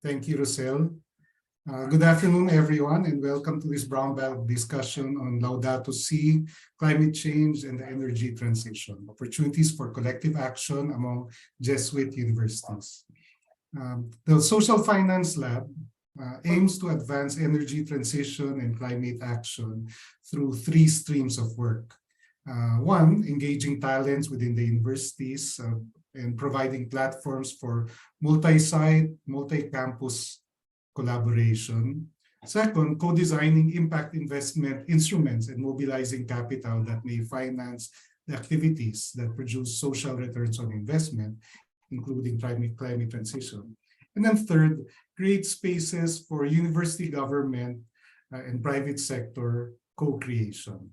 Thank you, Rosel. Good afternoon, everyone, and welcome to this brown bag discussion on Laudato Si, climate change and the energy transition, opportunities for collective action among Jesuit universities. The Social Finance Lab aims to advance energy transition and climate action through three streams of work. One, engaging talents within the universities and providing platforms for multi-site, multi-campus collaboration. Second, co-designing impact investment instruments and mobilizing capital that may finance the activities that produce social returns on investment, including climate transition. And then third, create spaces for university government and private sector co-creation.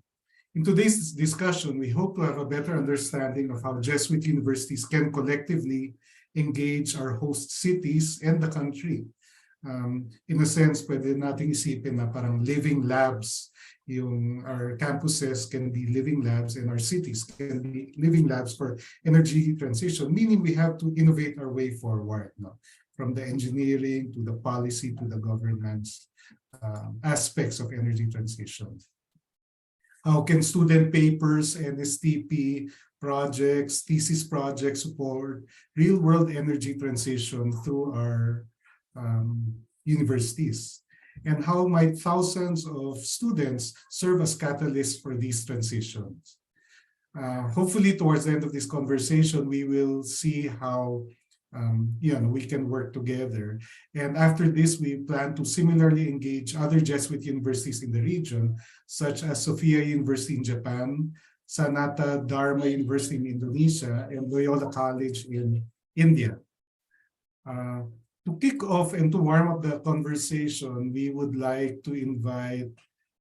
In today's discussion, we hope to have a better understanding of how Jesuit universities can collectively engage our host cities and the country. In a sense, pwede nating isipin na parang living labs. Our campuses can be living labs and our cities can be living labs for energy transition, meaning we have to innovate our way forward, no? From the engineering to the policy to the governance aspects of energy transition. How can student papers, NSTP projects, thesis projects support real-world energy transition through our universities? And how might thousands of students serve as catalysts for these transitions? Hopefully, towards the end of this conversation, we will see how we can work together. And after this, we plan to similarly engage other Jesuit universities in the region, such as Sophia University in Japan, Sanata Dharma University in Indonesia, and Loyola College in India. To kick off and to warm up the conversation, we would like to invite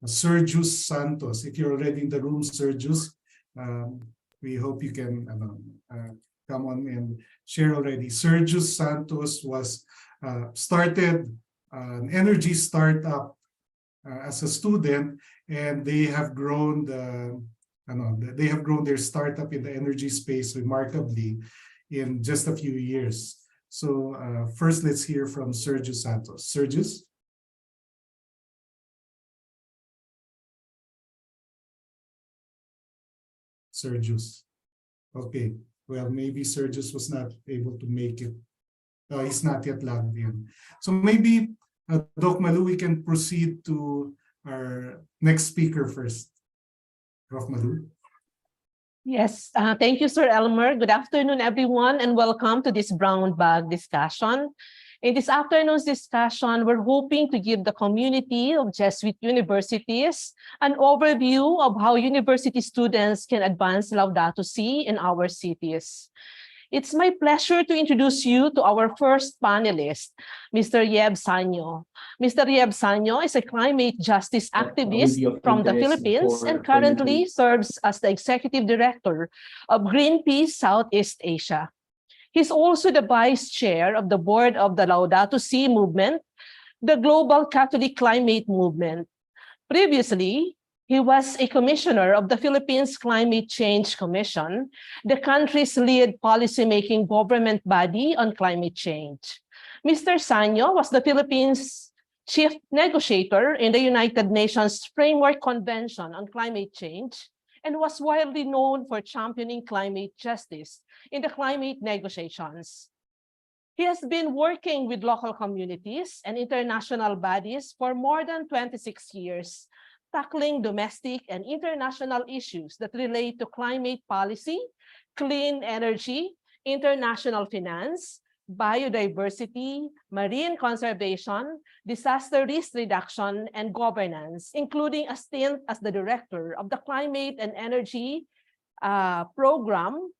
Sergius Santos. If you're already in the room, Sergius, we hope you can come on and share already. Sergius Santos was started an energy startup as a student, and they have grown their startup in the energy space remarkably in just a few years. So first, let's hear from Sergius Santos. Sergius? Sergius. Okay. Well, maybe Sergius was not able to make it. He's not yet logged in. So maybe, Doc Malu, we can proceed to our next speaker first. Prof. Malu. Yes, thank you, Sir Elmer. Good afternoon, everyone, and welcome to this brown bag discussion. In this afternoon's discussion, we're hoping to give the community of Jesuit universities an overview of how university students can advance Laudato Si in our cities. It's my pleasure to introduce you to our first panelist, Mr. Yeb Sano. Mr. Yeb Sano is a climate justice activist from the Philippines and currently serves as the executive director of Greenpeace Southeast Asia. He's also the vice chair of the board of the Laudato Si movement, the global Catholic climate movement. Previously, he was a commissioner of the Philippines Climate Change Commission, the country's lead policymaking government body on climate change. Mr. Sano was the Philippines' chief negotiator in the United Nations Framework Convention on Climate Change and was widely known for championing climate justice in the climate negotiations. He has been working with local communities and international bodies for more than 26 years, tackling domestic and international issues that relate to climate policy, clean energy, international finance, biodiversity, marine conservation, disaster risk reduction, and governance, including a stint as the director of the Climate and Energy Program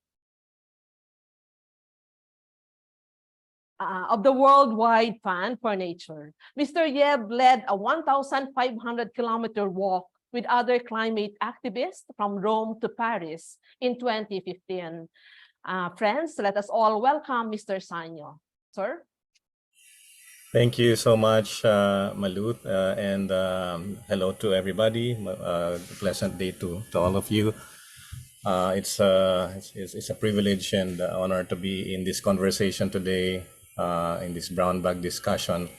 of the Worldwide Fund for Nature. Mr. Yeb led a 1,500-kilometer walk with other climate activists from Rome to Paris in 2015. Friends, let us all welcome Mr. Sano. Sir? Thank you so much, Malut, and hello to everybody. Pleasant day to all of you. It's a privilege and honor to be in this conversation today in this brown bag discussion.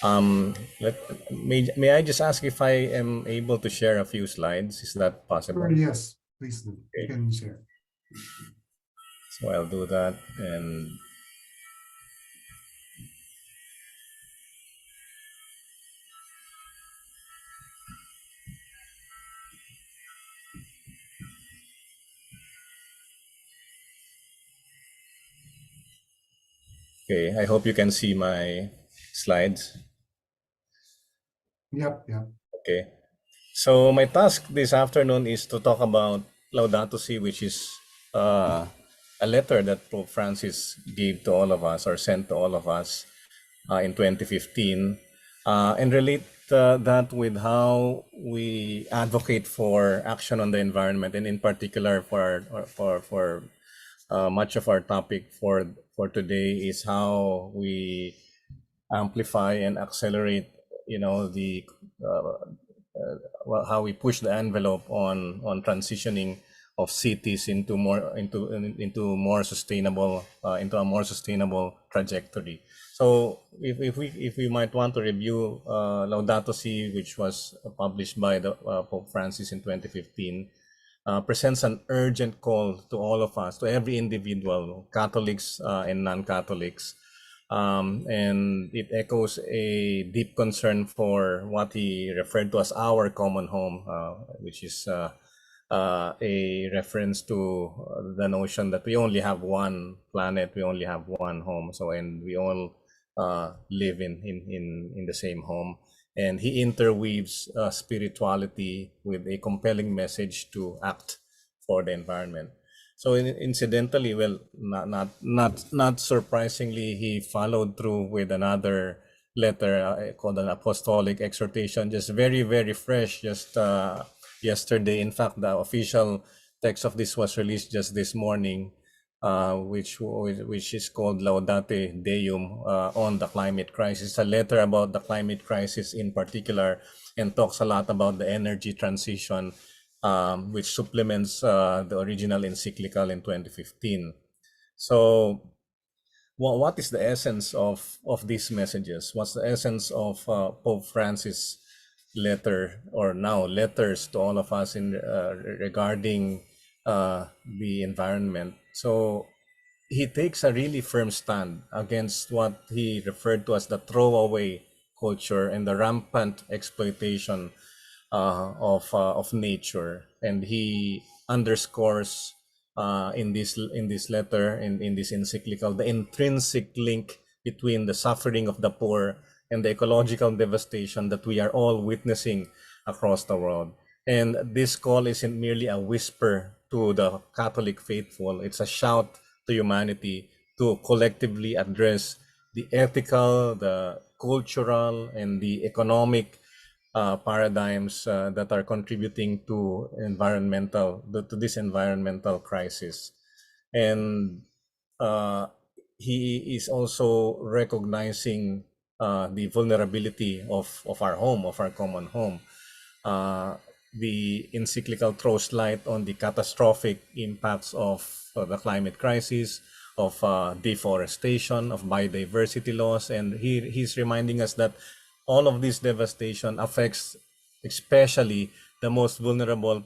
May I just ask if I am able to share a few slides? Is that possible? Yes, please do. You Okay. can share. So I'll do that. And okay, I hope you can see my slides. Yep, yep. Okay. So my task this afternoon is to talk about Laudato Si, which is a letter that Pope Francis gave to all of us or sent to all of us in 2015, and relate that with how we advocate for action on the environment, and in particular for much of our topic for today is how we amplify and accelerate, the how we push the envelope on transitioning of cities into more sustainable into a more sustainable trajectory. So if we might want to review Laudato Si, which was published by the Pope Francis in 2015, presents an urgent call to all of us, to every individual, Catholics and non-Catholics. And it echoes a deep concern for what he referred to as our common home, which is a reference to the notion that we only have one planet, we only have one home. So, and we all live in the same home. And he interweaves spirituality with a compelling message to act for the environment. So incidentally, well, not surprisingly, he followed through with another letter called an apostolic exhortation, just very fresh, just yesterday. In fact, the official text of this was released just this morning, which is called Laudate Deum on the climate crisis. A letter about the climate crisis in particular, and talks a lot about the energy transition, which supplements the original encyclical in 2015. So, what is the essence of these messages? What's the essence of Pope Francis' letter, or now letters to all of us in regarding the environment? So he takes a really firm stand against what he referred to as the throwaway culture and the rampant exploitation of nature, and he underscores in this letter, in this encyclical, the intrinsic link between the suffering of the poor and the ecological devastation that we are all witnessing across the world. And this call isn't merely a whisper to the Catholic faithful, it's a shout to humanity to collectively address the ethical, the cultural, and the economic paradigms that are contributing to this environmental crisis. And he is also recognizing the vulnerability of our home, of our common home. The encyclical throws light on the catastrophic impacts of the climate crisis, of deforestation, of biodiversity loss, and he's reminding us that all of this devastation affects especially the most vulnerable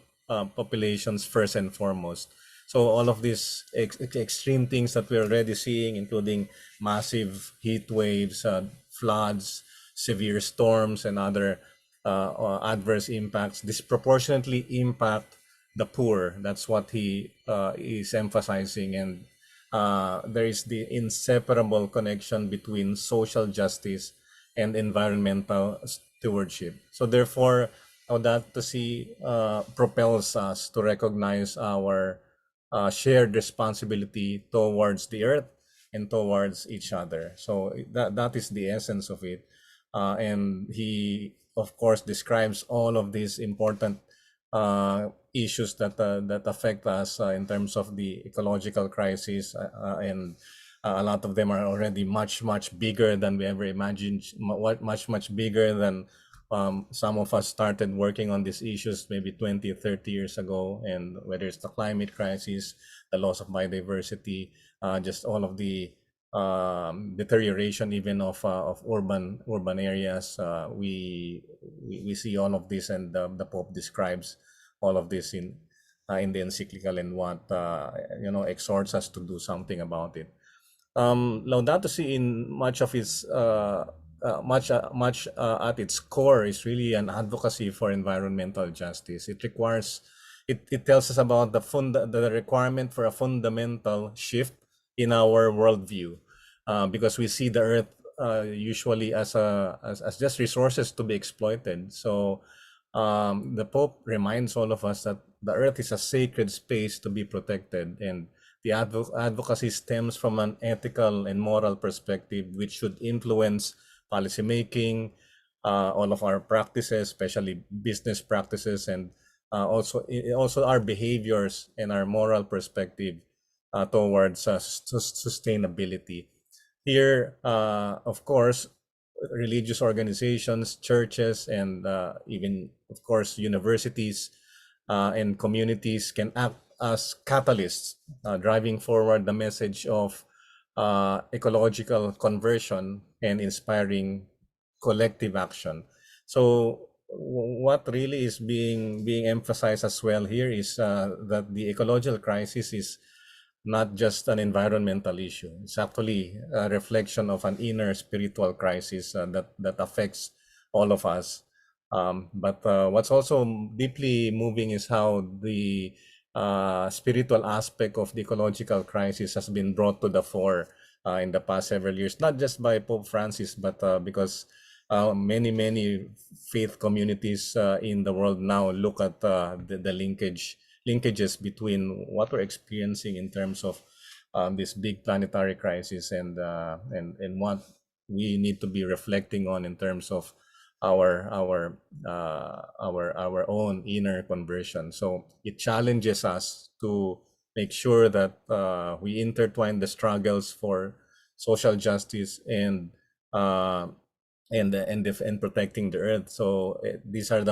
populations first and foremost. So all of these extreme things that we're already seeing, including massive heat waves, floods, severe storms, and other adverse impacts, disproportionately impact the poor. That's what he is emphasizing. And there is the inseparable connection between social justice and environmental stewardship. So therefore, Laudato Si propels us to recognize our shared responsibility towards the earth and towards each other. So that is the essence of it. And he, of course, describes all of these important issues that affect us in terms of the ecological crisis, and a lot of them are already much bigger than we ever imagined. Much bigger than some of us started working on these issues maybe 20 or 30 years ago. And whether it's the climate crisis, the loss of biodiversity, just all of the deterioration even of urban areas. We see all of this, and the Pope describes all of this in the encyclical, and what exhorts us to do something about it. Laudato Si, in much of its much at its core, is really an advocacy for environmental justice. It tells us about the requirement for a fundamental shift in our worldview, because we see the earth usually as just resources to be exploited. So the Pope reminds all of us that the earth is a sacred space to be protected, and the advocacy stems from an ethical and moral perspective, which should influence policymaking, all of our practices, especially business practices, and also our behaviors and our moral perspective towards sustainability. Here, of course, religious organizations, churches, and even, of course, universities and communities can act as catalysts, driving forward the message of ecological conversion and inspiring collective action. So what really is being emphasized as well here is that the ecological crisis is not just an environmental issue. It's actually a reflection of an inner spiritual crisis that affects all of us. But what's also deeply moving is how the spiritual aspect of the ecological crisis has been brought to the fore in the past several years, not just by Pope Francis, but because many faith communities in the world now look at the linkages between what we're experiencing in terms of this big planetary crisis, and what we need to be reflecting on in terms of our own inner conversion. So it challenges us to make sure that we intertwine the struggles for social justice and protecting the earth. So these are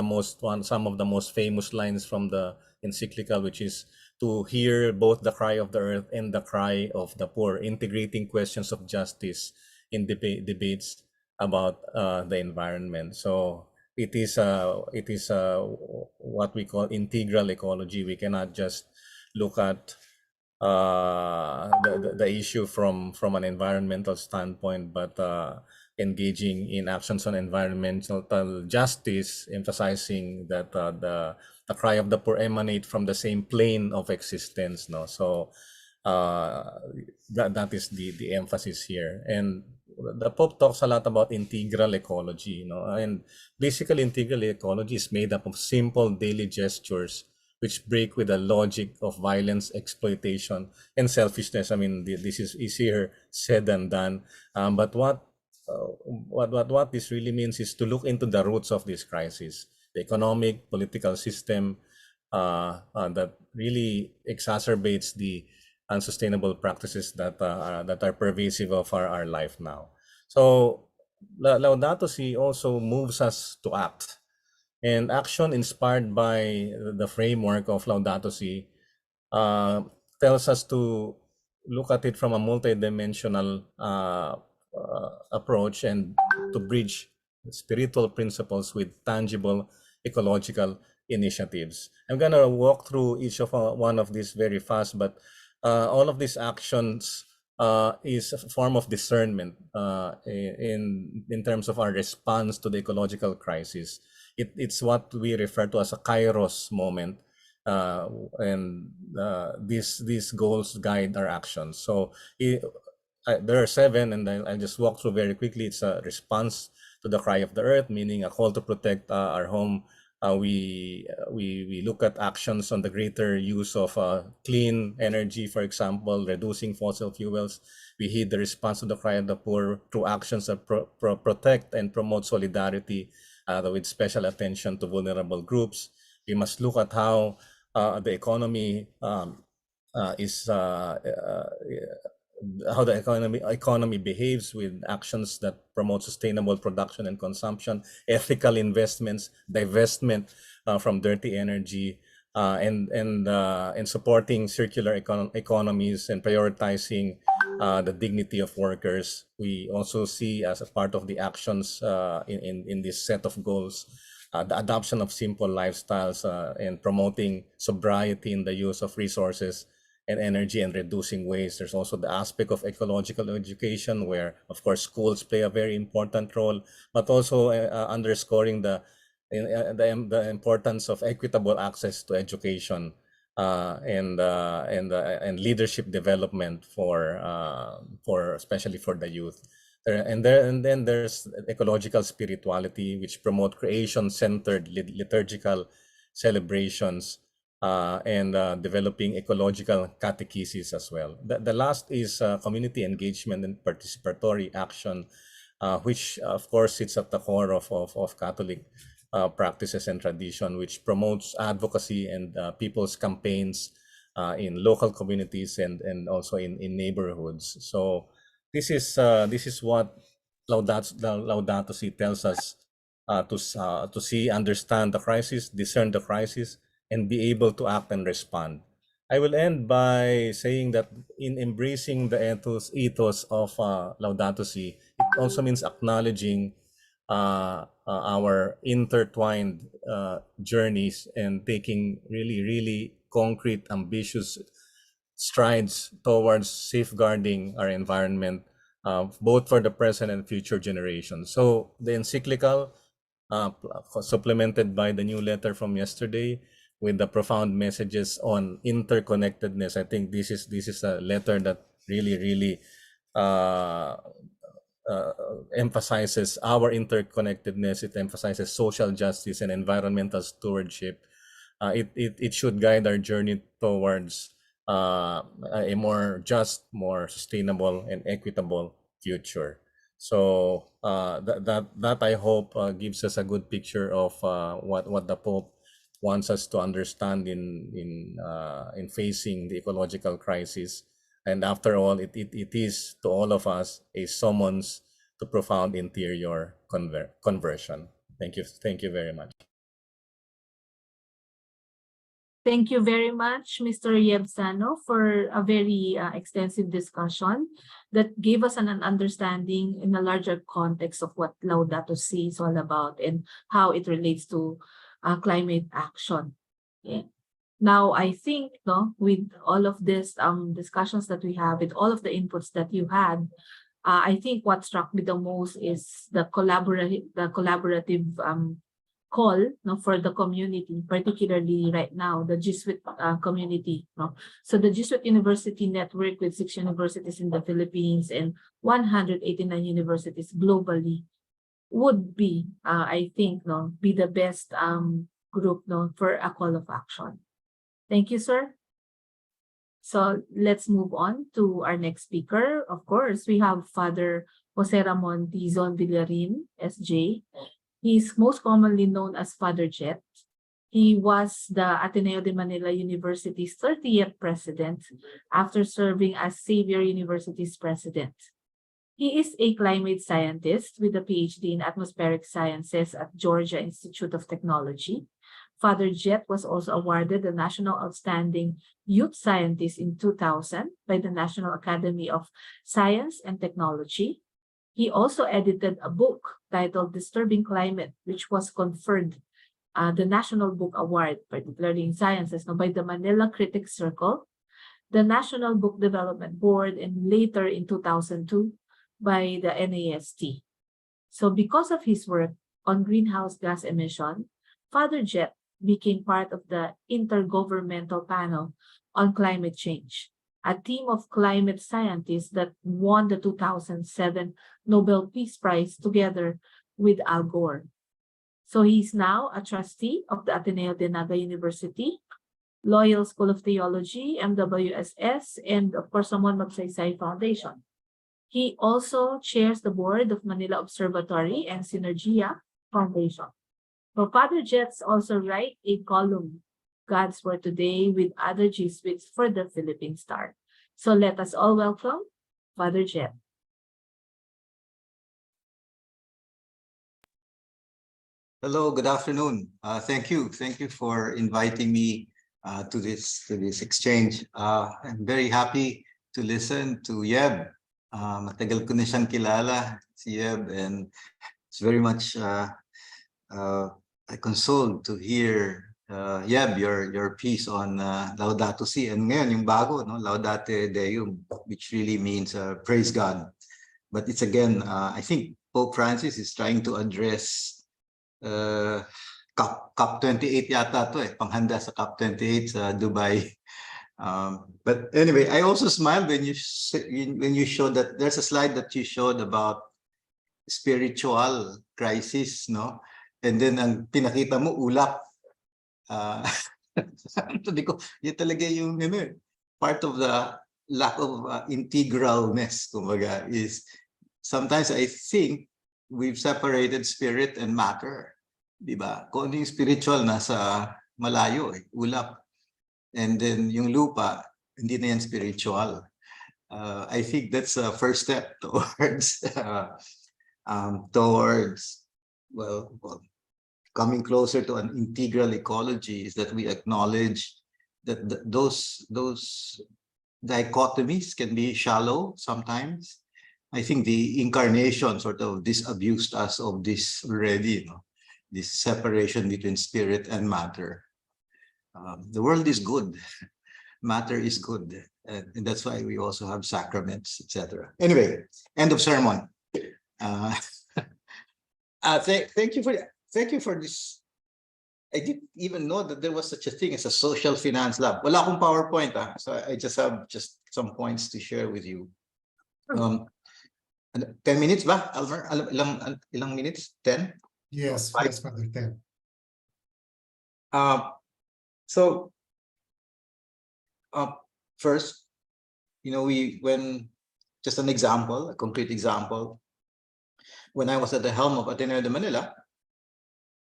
some of the most famous lines from the encyclical, which is to hear both the cry of the earth and the cry of the poor, integrating questions of justice in debates about the environment. So it is what we call integral ecology. We cannot just look at the issue from an environmental standpoint, but engaging in actions on environmental justice, emphasizing that the cry of the poor emanate from the same plane of existence. No, so that is the emphasis here. And the Pope talks a lot about integral ecology, and basically integral ecology is made up of simple daily gestures which break with the logic of violence, exploitation, and selfishness. I mean, this is easier said than done. But what this really means is to look into the roots of this crisis, the economic, political system that really exacerbates the unsustainable practices that are pervasive of our life now. So Laudato Si also moves us to act. And action inspired by the framework of Laudato Si tells us to look at it from a multidimensional approach, and to bridge spiritual principles with tangible ecological initiatives. I'm going to walk through each of one of these very fast, but all of these actions is a form of discernment in terms of our response to the ecological crisis. It's what we refer to as a kairos moment, and these goals guide our actions. So there are 7, and I'll just walk through very quickly. It's a response to the cry of the earth, meaning a call to protect our home. We look at actions on the greater use of clean energy, for example, reducing fossil fuels. We heed the response to the cry of the poor through actions that protect and promote solidarity, with special attention to vulnerable groups. We must look at how the economy is how the economy behaves, with actions that promote sustainable production and consumption, ethical investments, divestment from dirty energy, and supporting circular economies and prioritizing the dignity of workers. We also see as a part of the actions in this set of goals, the adoption of simple lifestyles and promoting sobriety in the use of resources and energy and reducing waste. There's also the aspect of ecological education, where of course schools play a very important role, but also underscoring the importance of equitable access to education and leadership development for especially for the youth. And then there's ecological spirituality, which promote creation-centered liturgical celebrations and developing ecological catechesis as well. The last is community engagement and participatory action, which of course sits at the core of Catholic practices and tradition, which promotes advocacy and people's campaigns in local communities and also in neighborhoods. So this is what Laudato Si tells us to see, understand the crisis, discern the crisis, and be able to act and respond. I will end by saying that in embracing the ethos of Laudato Si, it also means acknowledging our intertwined journeys and taking really concrete, ambitious strides towards safeguarding our environment, both for the present and future generations. So the encyclical, supplemented by the new letter from yesterday, with the profound messages on interconnectedness. I think this is a letter that really emphasizes our interconnectedness. It emphasizes social justice and environmental stewardship. It should guide our journey towards a more just, more sustainable, and equitable future. So that I hope gives us a good picture of what the Pope wants us to understand in facing the ecological crisis. And after all, it is to all of us a summons to profound interior conversion. Thank you very much. Thank you very much, Mr. Yeb Sano, for a very extensive discussion that gave us an understanding in a larger context of what Laudato Si is all about and how it relates to climate action. Yeah. Now, I think with all of this discussions that we have, with all of the inputs that you had, I think what struck me the most is the collaborative call for the community, particularly right now, the Jesuit community. So the Jesuit University network with 6 universities in the Philippines and 189 universities globally would be, I think, be the best group for a call of action. Thank you, sir. So let's move on to our next speaker. Of course, we have Father Jose Ramon Tizon Villarin, SJ. He's most commonly known as Father Jet. He was the Ateneo de Manila University's 30th president after serving as Xavier University's president. He is a climate scientist with a PhD in atmospheric sciences at Georgia Institute of Technology. Father Jet was also awarded the National Outstanding Youth Scientist in 2000 by the National Academy of Science and Technology. He also edited a book titled Disturbing Climate, which was conferred the National Book Award, particularly in sciences, by the Manila Critics Circle, the National Book Development Board, and later in 2002 by the NAST. So because of his work on greenhouse gas emission, Father Jet became part of the Intergovernmental Panel on Climate Change, a team of climate scientists that won the 2007 Nobel Peace Prize together with Al Gore. So he's now a trustee of the Ateneo de Naga University, Loyal School of Theology, MWSS, and of course, Someone Magsaysay Foundation. He also chairs the board of Manila Observatory and Synergia Foundation. So Father Jets also write a column, God's Word Today, with other Jesuits for the Philippine Star. So let us all welcome Father Jet. Hello, good afternoon. Thank you for inviting me to this exchange. I'm very happy to listen to Yeb. Matagal ko na siyang kilala, si Yeb, and it's very much I consoled to hear Yeb, your piece on Laudato Si, and ngayon yung bago, no, Laudate Deum, which really means praise God. But it's again, I think Pope Francis is trying to address COP28 yata to panghanda sa COP28 sa Dubai. But anyway, I also smiled when you showed that there's a slide that you showed about spiritual crisis, no? And then ang pinakita mo ulap. Sabi ko, yun talaga yung part of the lack of integralness, kumbaga, is sometimes I think we've separated spirit and matter. Diba? Kung ano yung spiritual nasa malayo, ulap. And then yung lupa, hindi na yan spiritual. I think that's a first step towards coming closer to an integral ecology, is that we acknowledge that those dichotomies can be shallow sometimes. I think the incarnation sort of disabused us of this already, this separation between spirit and matter. The world is good, matter is good, and that's why we also have sacraments, etc. Anyway, end of sermon. Thank you for this. I didn't even know that there was such a thing as a social finance lab. Wala akong PowerPoint, so I just have some points to share with you. 10 minutes ba, Almer? Ilang minutes? 10? Yes, Five? yes, Father, 10. So first, just an example, a concrete example, when I was at the helm of Ateneo de Manila,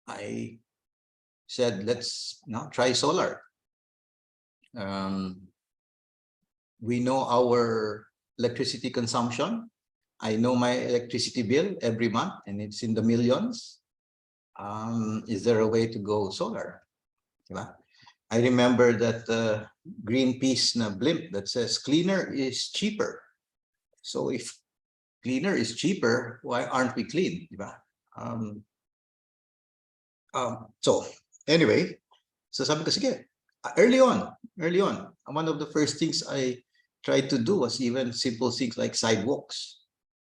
I said, let's try solar. We know our electricity consumption. I know my electricity bill every month, and it's in the millions. Is there a way to go solar? I remember that Greenpeace na blimp that says cleaner is cheaper. So if cleaner is cheaper, why aren't we clean? So anyway, so sabi ko, sige, early on, one of the first things I tried to do was even simple things like sidewalks,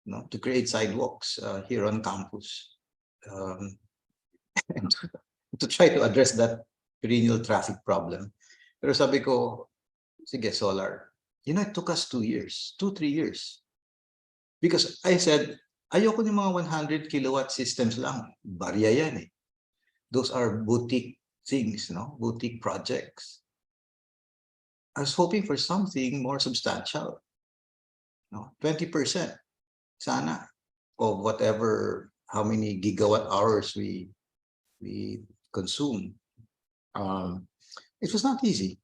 to create sidewalks here on campus, and to try to address that perennial traffic problem. Pero sabi ko, sige, solar. It took us 2 years, 2-3 years. Because I said, ayoko ng mga 100 kilowatt systems lang. Barya yan eh. Those are boutique things, boutique projects. I was hoping for something more substantial. 20% sana of whatever, how many gigawatt hours we consume. It was not easy. It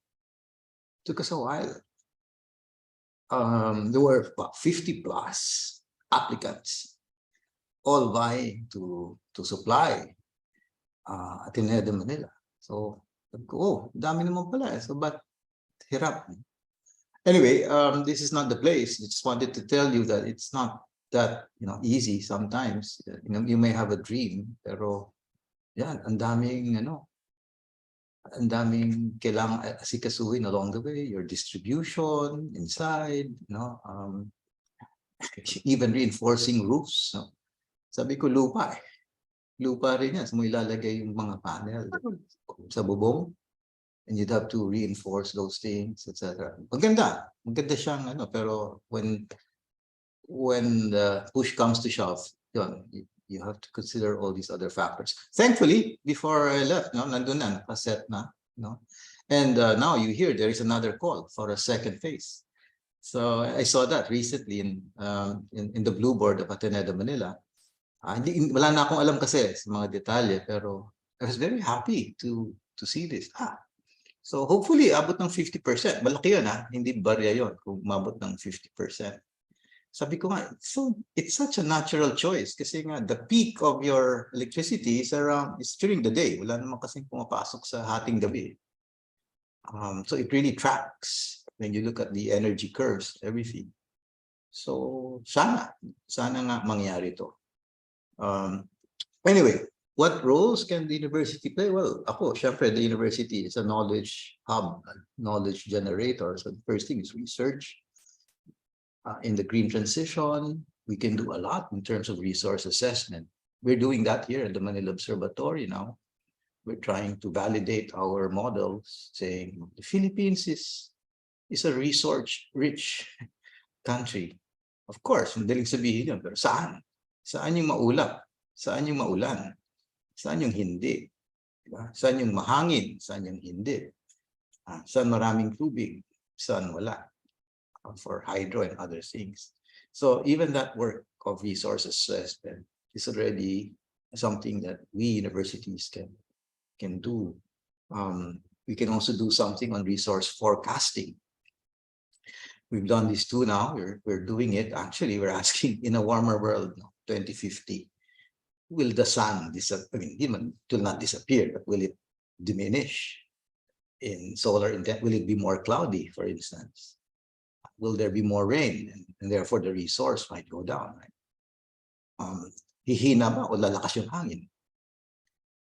took us a while. There were about 50 plus applicants, all vying to supply Ateneo de Manila. So, dami naman pala. So, but hirap. Anyway, this is not the place. I just wanted to tell you that it's not that easy sometimes. You may have a dream, pero yan, ang daming kailangang asikasuhin along the way. Your distribution inside, even reinforcing roofs. Sabi ko, lupa rin yan. So mo ilalagay yung mga panel sa bubong, and you'd have to reinforce those things, etc. Maganda siyang pero when the push comes to shove, you have to consider all these other factors. Thankfully, before I left, nandun na, nakaset na, and now you hear there is another call for a second phase. So I saw that recently in the blue board of Ateneo de Manila. Wala na akong alam kasi sa mga detalye, pero I was very happy to see this. So hopefully abot ng 50%. Malaki yun hindi barya yun kung mabot ng 50%. Sabi ko nga, so it's such a natural choice kasi nga the peak of your electricity is during the day. Wala naman kasing pumapasok sa hating gabi. So it really tracks when you look at the energy curves, everything. So sana nga mangyari to. Anyway, what roles can the university play? Well, syempre, the university is a knowledge hub, knowledge generator. So the first thing is research. In the green transition, we can do a lot in terms of resource assessment. We're doing that here at the Manila Observatory now. We're trying to validate our models, saying the Philippines is a resource-rich country. Of course, madaling sabihin yun, pero saan? Saan yung maulap? Saan yung maulan? Saan yung hindi? Diba? Saan yung mahangin? Saan yung hindi? Saan maraming tubig? Saan wala? For hydro and other things. So even that work of resource assessment is already something that we universities can do. We can also do something on resource forecasting. We've done this too now. We're doing it. Actually, we're asking, in a warmer world, 2050, will the sun disappear? I mean, it will not disappear, but will it diminish in solar intent? Will it be more cloudy, for instance? Will there be more rain? And therefore, the resource might go down. Right? Hihina ba o lalakas yung hangin?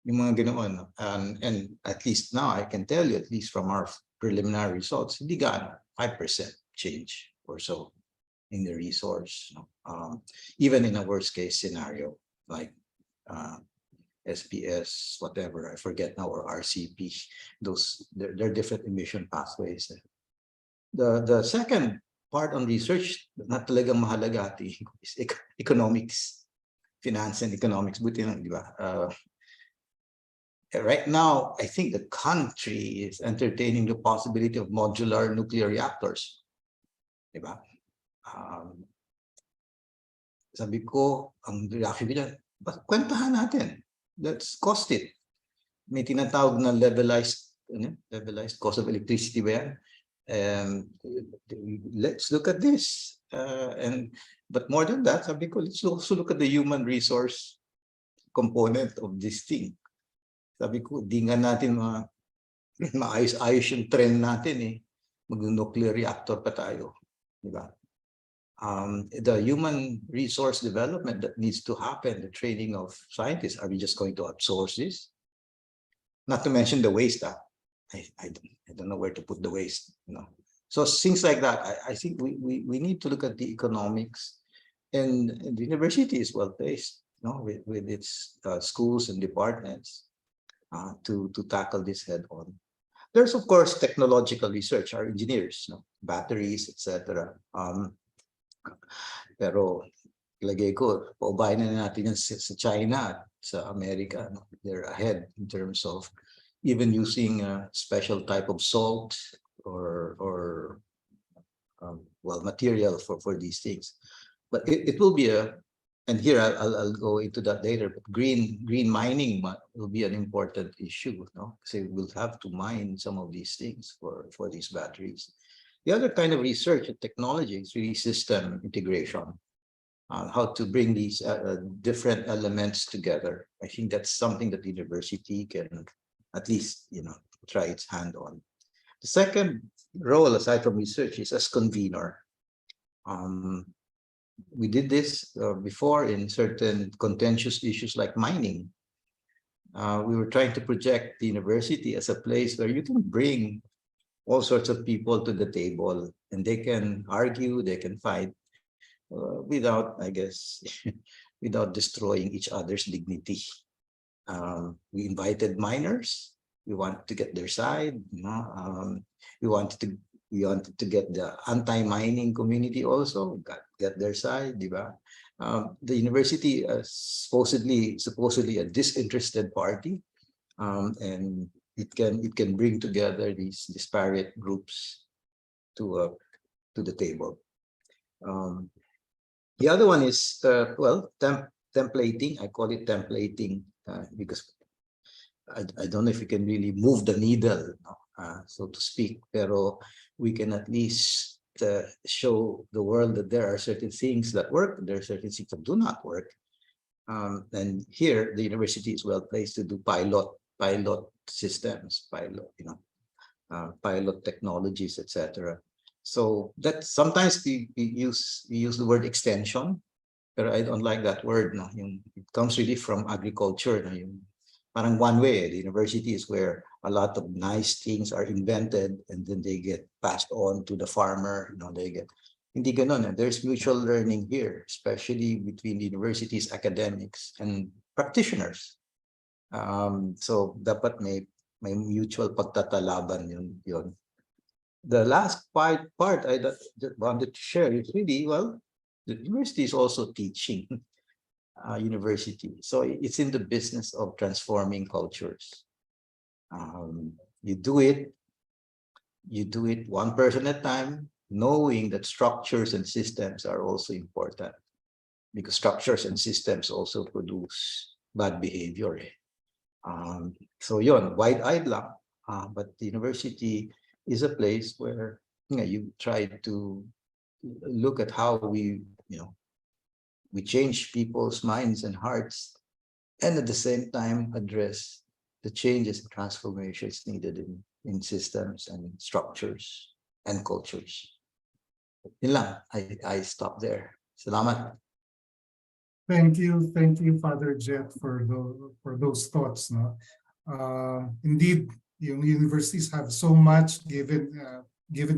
Yung mga ganoon. And at least now, I can tell you, at least from our preliminary results, hindi gaano, 5% change or so in the resource. Even in a worst case scenario, like SPS, whatever, I forget now, or RCP, they're different emission pathways. The second part on research na talagang mahalaga is economics, finance and economics. Buti lang, di ba? Right now, I think the country is entertaining the possibility of modular nuclear reactors. Di ba? Sabi ko, ang reaction ko dyan, kwentahan natin. Let's cost it. May tinatawag na levelized cost of electricity ba yan? Let's look at this. But more than that, sabi ko, let's also look at the human resource component of this thing. Sabi ko, di nga natin maayos-ayos yung trend natin mag-nuclear reactor pa tayo. Diba? The human resource development that needs to happen, the training of scientists, are we just going to outsource this? Not to mention the waste. I don't know where to put the waste. So things like that, I think we need to look at the economics, and the university is well placed, with its schools and departments to tackle this head on. There's of course technological research, our engineers, batteries, etc. Pero lagay ko, paubayan na natin yan sa China, sa America. They're ahead in terms of even using a special type of salt or material for these things. But it will be and here I'll go into that later, but green mining will be an important issue, so we'll have to mine some of these things for these batteries. The other kind of research and technology is really system integration, how to bring these different elements together. I think that's something that the university can at least, try its hand on. The second role, aside from research, is as convener. We did this before in certain contentious issues like mining. We were trying to project the university as a place where you can bring all sorts of people to the table, and they can argue, they can fight without, I guess, without destroying each other's dignity. We invited miners. We wanted to get their side. We wanted to get the anti-mining community also get their side. Diba? The university supposedly a disinterested party, and it can bring together these disparate groups to the table. The other one is templating. I call it templating because I don't know if you can really move the needle, so to speak, pero we can at least show the world that there are certain things that work, there are certain things that do not work. And here, the university is well placed to do pilot systems, pilot technologies, etc. So that sometimes we use the word extension, but I don't like that word. No, it comes really from agriculture. No? Parang one way, the university is where a lot of nice things are invented and then they get passed on to the farmer. They get, hindi ganon. There's mutual learning here, especially between the university's academics and practitioners. So dapat may mutual pagtatalaban yun. The last part I just wanted to share is really, well, the university is also teaching university. So it's in the business of transforming cultures. You do it one person at a time, knowing that structures and systems are also important, because structures and systems also produce bad behavior. So yun, wide-eyed lang. But the university is a place where you try to look at how we change people's minds and hearts, and at the same time address the changes and transformations needed in systems and structures and cultures. Yun lang, I stop there. Salamat. Thank you, Father Jet, for those thoughts. No, indeed, universities have so much, given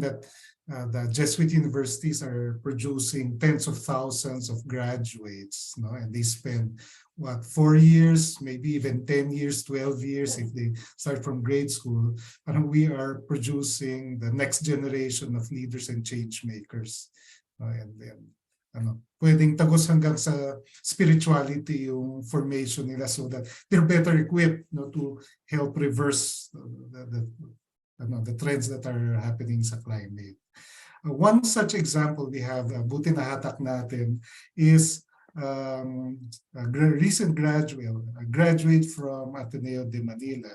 that the Jesuit universities are producing tens of thousands of graduates. No, and they spend 4 years, maybe even 10 years, 12 years if they start from grade school. And we are producing the next generation of leaders and change makers. And then pwedeng tagos hanggang sa spirituality yung formation nila, so that they're better equipped to help reverse the trends that are happening sa climate. One such example we have, buti nahatak natin, is a recent graduate from Ateneo de Manila.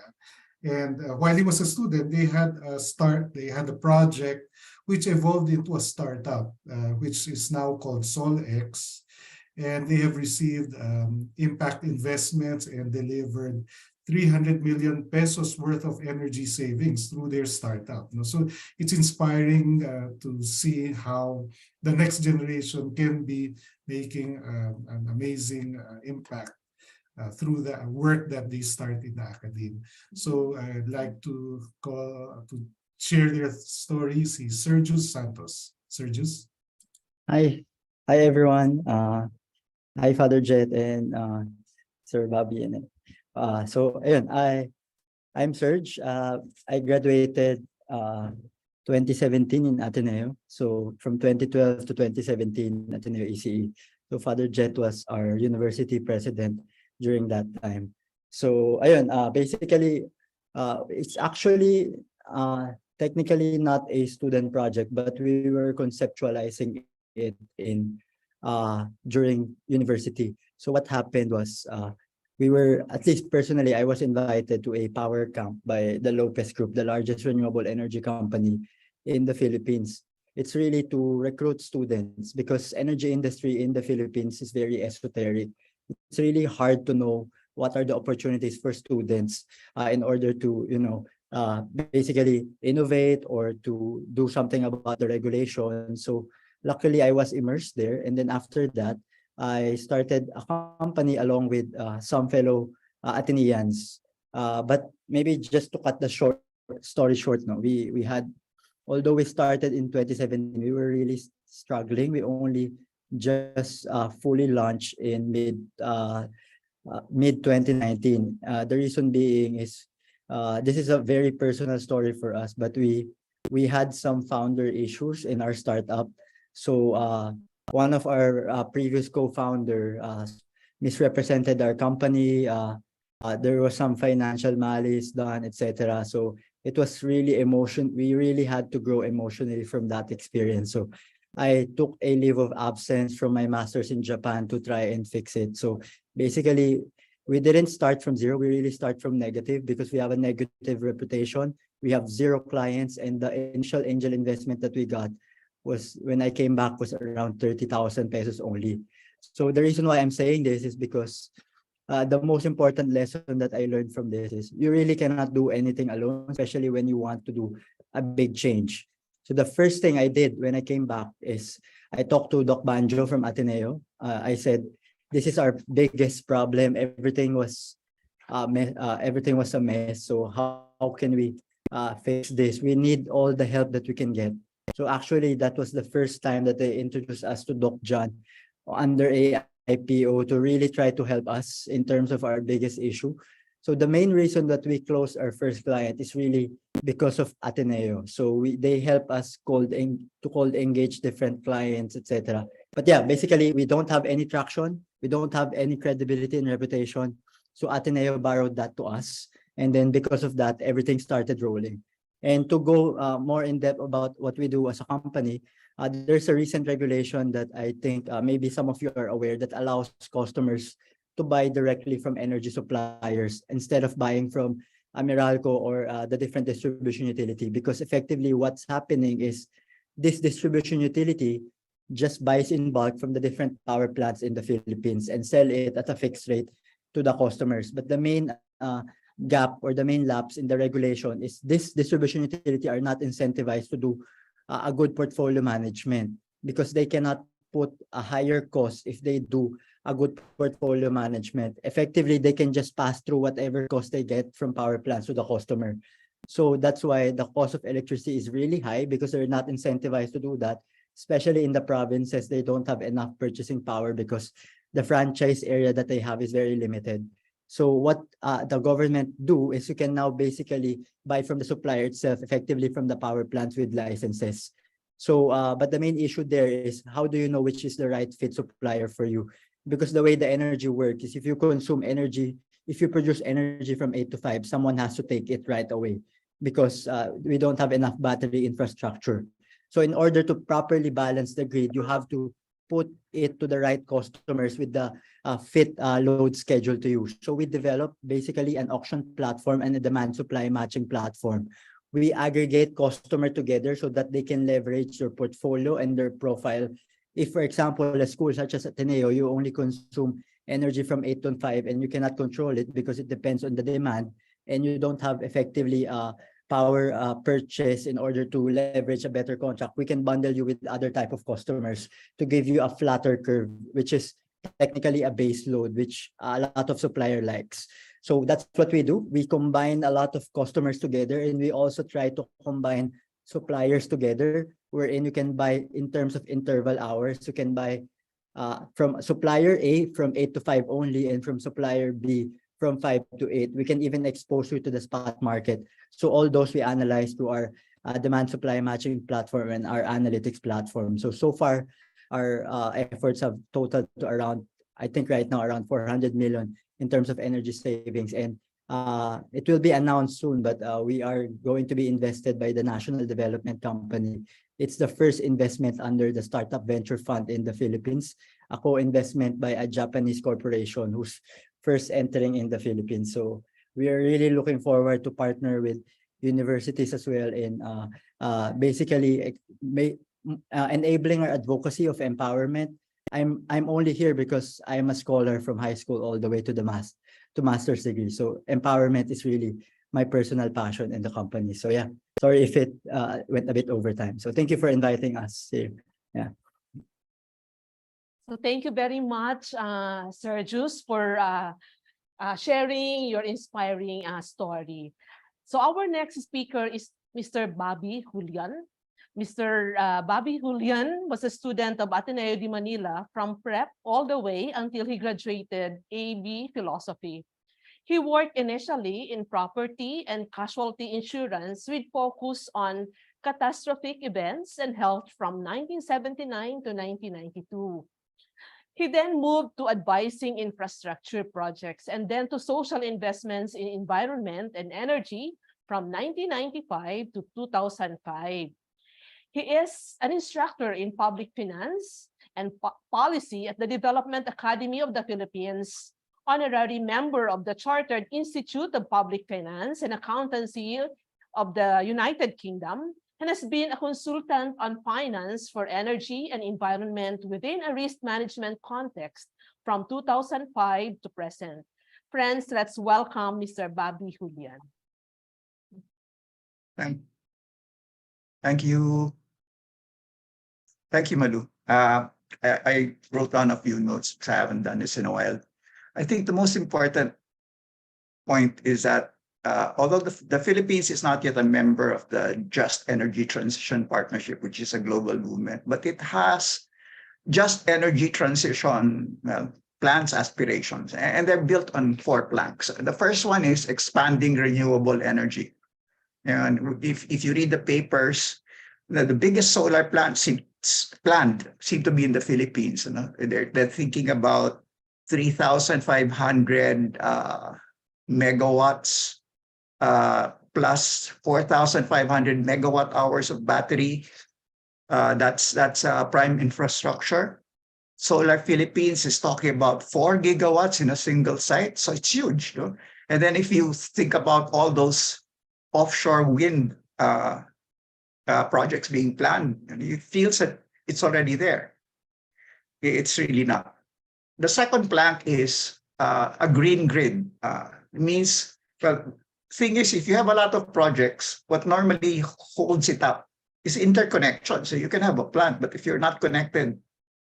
And while he was a student, they had a project which evolved into a startup, which is now called SolX. And they have received impact investments and delivered 300 million pesos worth of energy savings through their startup. So it's inspiring to see how the next generation can be making an amazing impact through the work that they start in the academy. So I'd like to share their stories. Is Sergius Santos. Sergius. Hi everyone. Hi Father Jet and Sir Bobby. So ayun, I'm Serge. I graduated 2017 in Ateneo. So from 2012 to 2017, Ateneo ECE. So Father Jet was our university president during that time. So ayun, basically, it's actually technically not a student project, but we were conceptualizing it in during university. So what happened was we were, at least personally, I was invited to a power camp by the Lopez Group, the largest renewable energy company in the Philippines. It's really to recruit students, because energy industry in the Philippines is very esoteric. It's really hard to know what are the opportunities for students in order to, basically innovate or to do something about the regulation. So luckily I was immersed there. And then after that, I started a company along with some fellow Ateneans. But maybe just to cut the story short, we had, although we started in 2017, we were really struggling. We only just fully launched in mid 2019. The reason being is this is a very personal story for us, but we had some founder issues in our startup. So one of our previous co-founder misrepresented our company. There was some financial malice done, etc. So it was really we really had to grow emotionally from that experience. So I took a leave of absence from my master's in Japan to try and fix it. So basically, we didn't start from zero. We really start from negative, because we have a negative reputation. We have 0 clients, and the initial angel investment that we got was, when I came back, was around 30,000 pesos only. So the reason why I'm saying this is because the most important lesson that I learned from this is you really cannot do anything alone, especially when you want to do a big change. So the first thing I did when I came back is I talked to Doc Banjo from Ateneo. I said, this is our biggest problem. Everything was a mess. So how can we fix this? We need all the help that we can get. So actually, that was the first time that they introduced us to Doc John under AIPO to really try to help us in terms of our biggest issue. So the main reason that we closed our first client is really because of Ateneo. So they help us cold engage different clients, etc. But yeah, basically we don't have any traction. We don't have any credibility and reputation. So Ateneo borrowed that to us. And then because of that, everything started rolling. And to go more in depth about what we do as a company, there's a recent regulation that I think maybe some of you are aware that allows customers to buy directly from energy suppliers instead of buying from Meralco or the different distribution utility. Because effectively what's happening is this distribution utility just buys in bulk from the different power plants in the Philippines and sell it at a fixed rate to the customers. But the main gap or the main lapse in the regulation is this distribution utility are not incentivized to do a good portfolio management because they cannot put a higher cost if they do a good portfolio management. Effectively, they can just pass through whatever cost they get from power plants to the customer. So that's why the cost of electricity is really high because they're not incentivized to do that, especially in the provinces. They don't have enough purchasing power because the franchise area that they have is very limited. So what the government do is you can now basically buy from the supplier itself, effectively from the power plants with licenses. So, but the main issue there is how do you know which is the right fit supplier for you? Because the way the energy works is if you consume energy, if you produce energy from 8 to 5, someone has to take it right away because we don't have enough battery infrastructure. So in order to properly balance the grid, you have to put it to the right customers with the fit load schedule to use. So we developed basically an auction platform and a demand supply matching platform. We aggregate customer together so that they can leverage their portfolio and their profile. If, for example, a school such as Ateneo, you only consume energy from 8 to 5 and you cannot control it because it depends on the demand and you don't have effectively power purchase in order to leverage a better contract, we can bundle you with other type of customers to give you a flatter curve, which is technically a base load, which a lot of supplier likes. So that's what we do. We combine a lot of customers together and we also try to combine suppliers together wherein you can buy in terms of interval hours. You can buy from supplier A from 8 to 5 only and from supplier B from 5 to 8. We can even expose you to the spot market. So all those we analyze through our demand supply matching platform and our analytics platform. So far, our efforts have totaled to around, I think right now, around 400 million in terms of energy savings. And it will be announced soon, but we are going to be invested by the National Development Company. It's the first investment under the Startup Venture Fund in the Philippines, a co-investment by a Japanese corporation who's first entering in the Philippines. So we are really looking forward to partner with universities as well in basically enabling our advocacy of empowerment. I'm only here because I'm a scholar from high school all the way to the master's degree. So empowerment is really my personal passion in the company. So yeah, sorry if it went a bit over time. So thank you for inviting us here. Yeah. So thank you very much, Sir Jus, for sharing your inspiring story. So our next speaker is Mr. Bobby Julian. Mr. Bobby Julian was a student of Ateneo de Manila from prep all the way until he graduated AB Philosophy. He worked initially in property and casualty insurance with focus on catastrophic events and health from 1979 to 1992. He then moved to advising infrastructure projects and then to social investments in environment and energy from 1995 to 2005. He is an instructor in public finance and policy at the Development Academy of the Philippines, honorary member of the Chartered Institute of Public Finance and Accountancy of the United Kingdom, and has been a consultant on finance for energy and environment within a risk management context from 2005 to present. Friends, let's welcome Mr. Bobby Julian. Thank you. Thank you, Malu. I wrote down a few notes because I haven't done this in a while. I think the most important point is that although the Philippines is not yet a member of the Just Energy Transition Partnership, which is a global movement, but it has just energy transition plans, aspirations, and they're built on 4 planks. The first one is expanding renewable energy. And if you read the papers, the biggest solar plants seem to be in the Philippines. You know? They're thinking about 3,500 megawatts plus 4,500 megawatt hours of battery. That's prime infrastructure. Solar Philippines is talking about 4 gigawatts in a single site, so it's huge. You know? And then if you think about all those offshore wind projects being planned, it feels that it's already there. It's really not. The second plank is a green grid. It means, well, thing is, if you have a lot of projects, what normally holds it up is interconnection. So you can have a plant, but if you're not connected,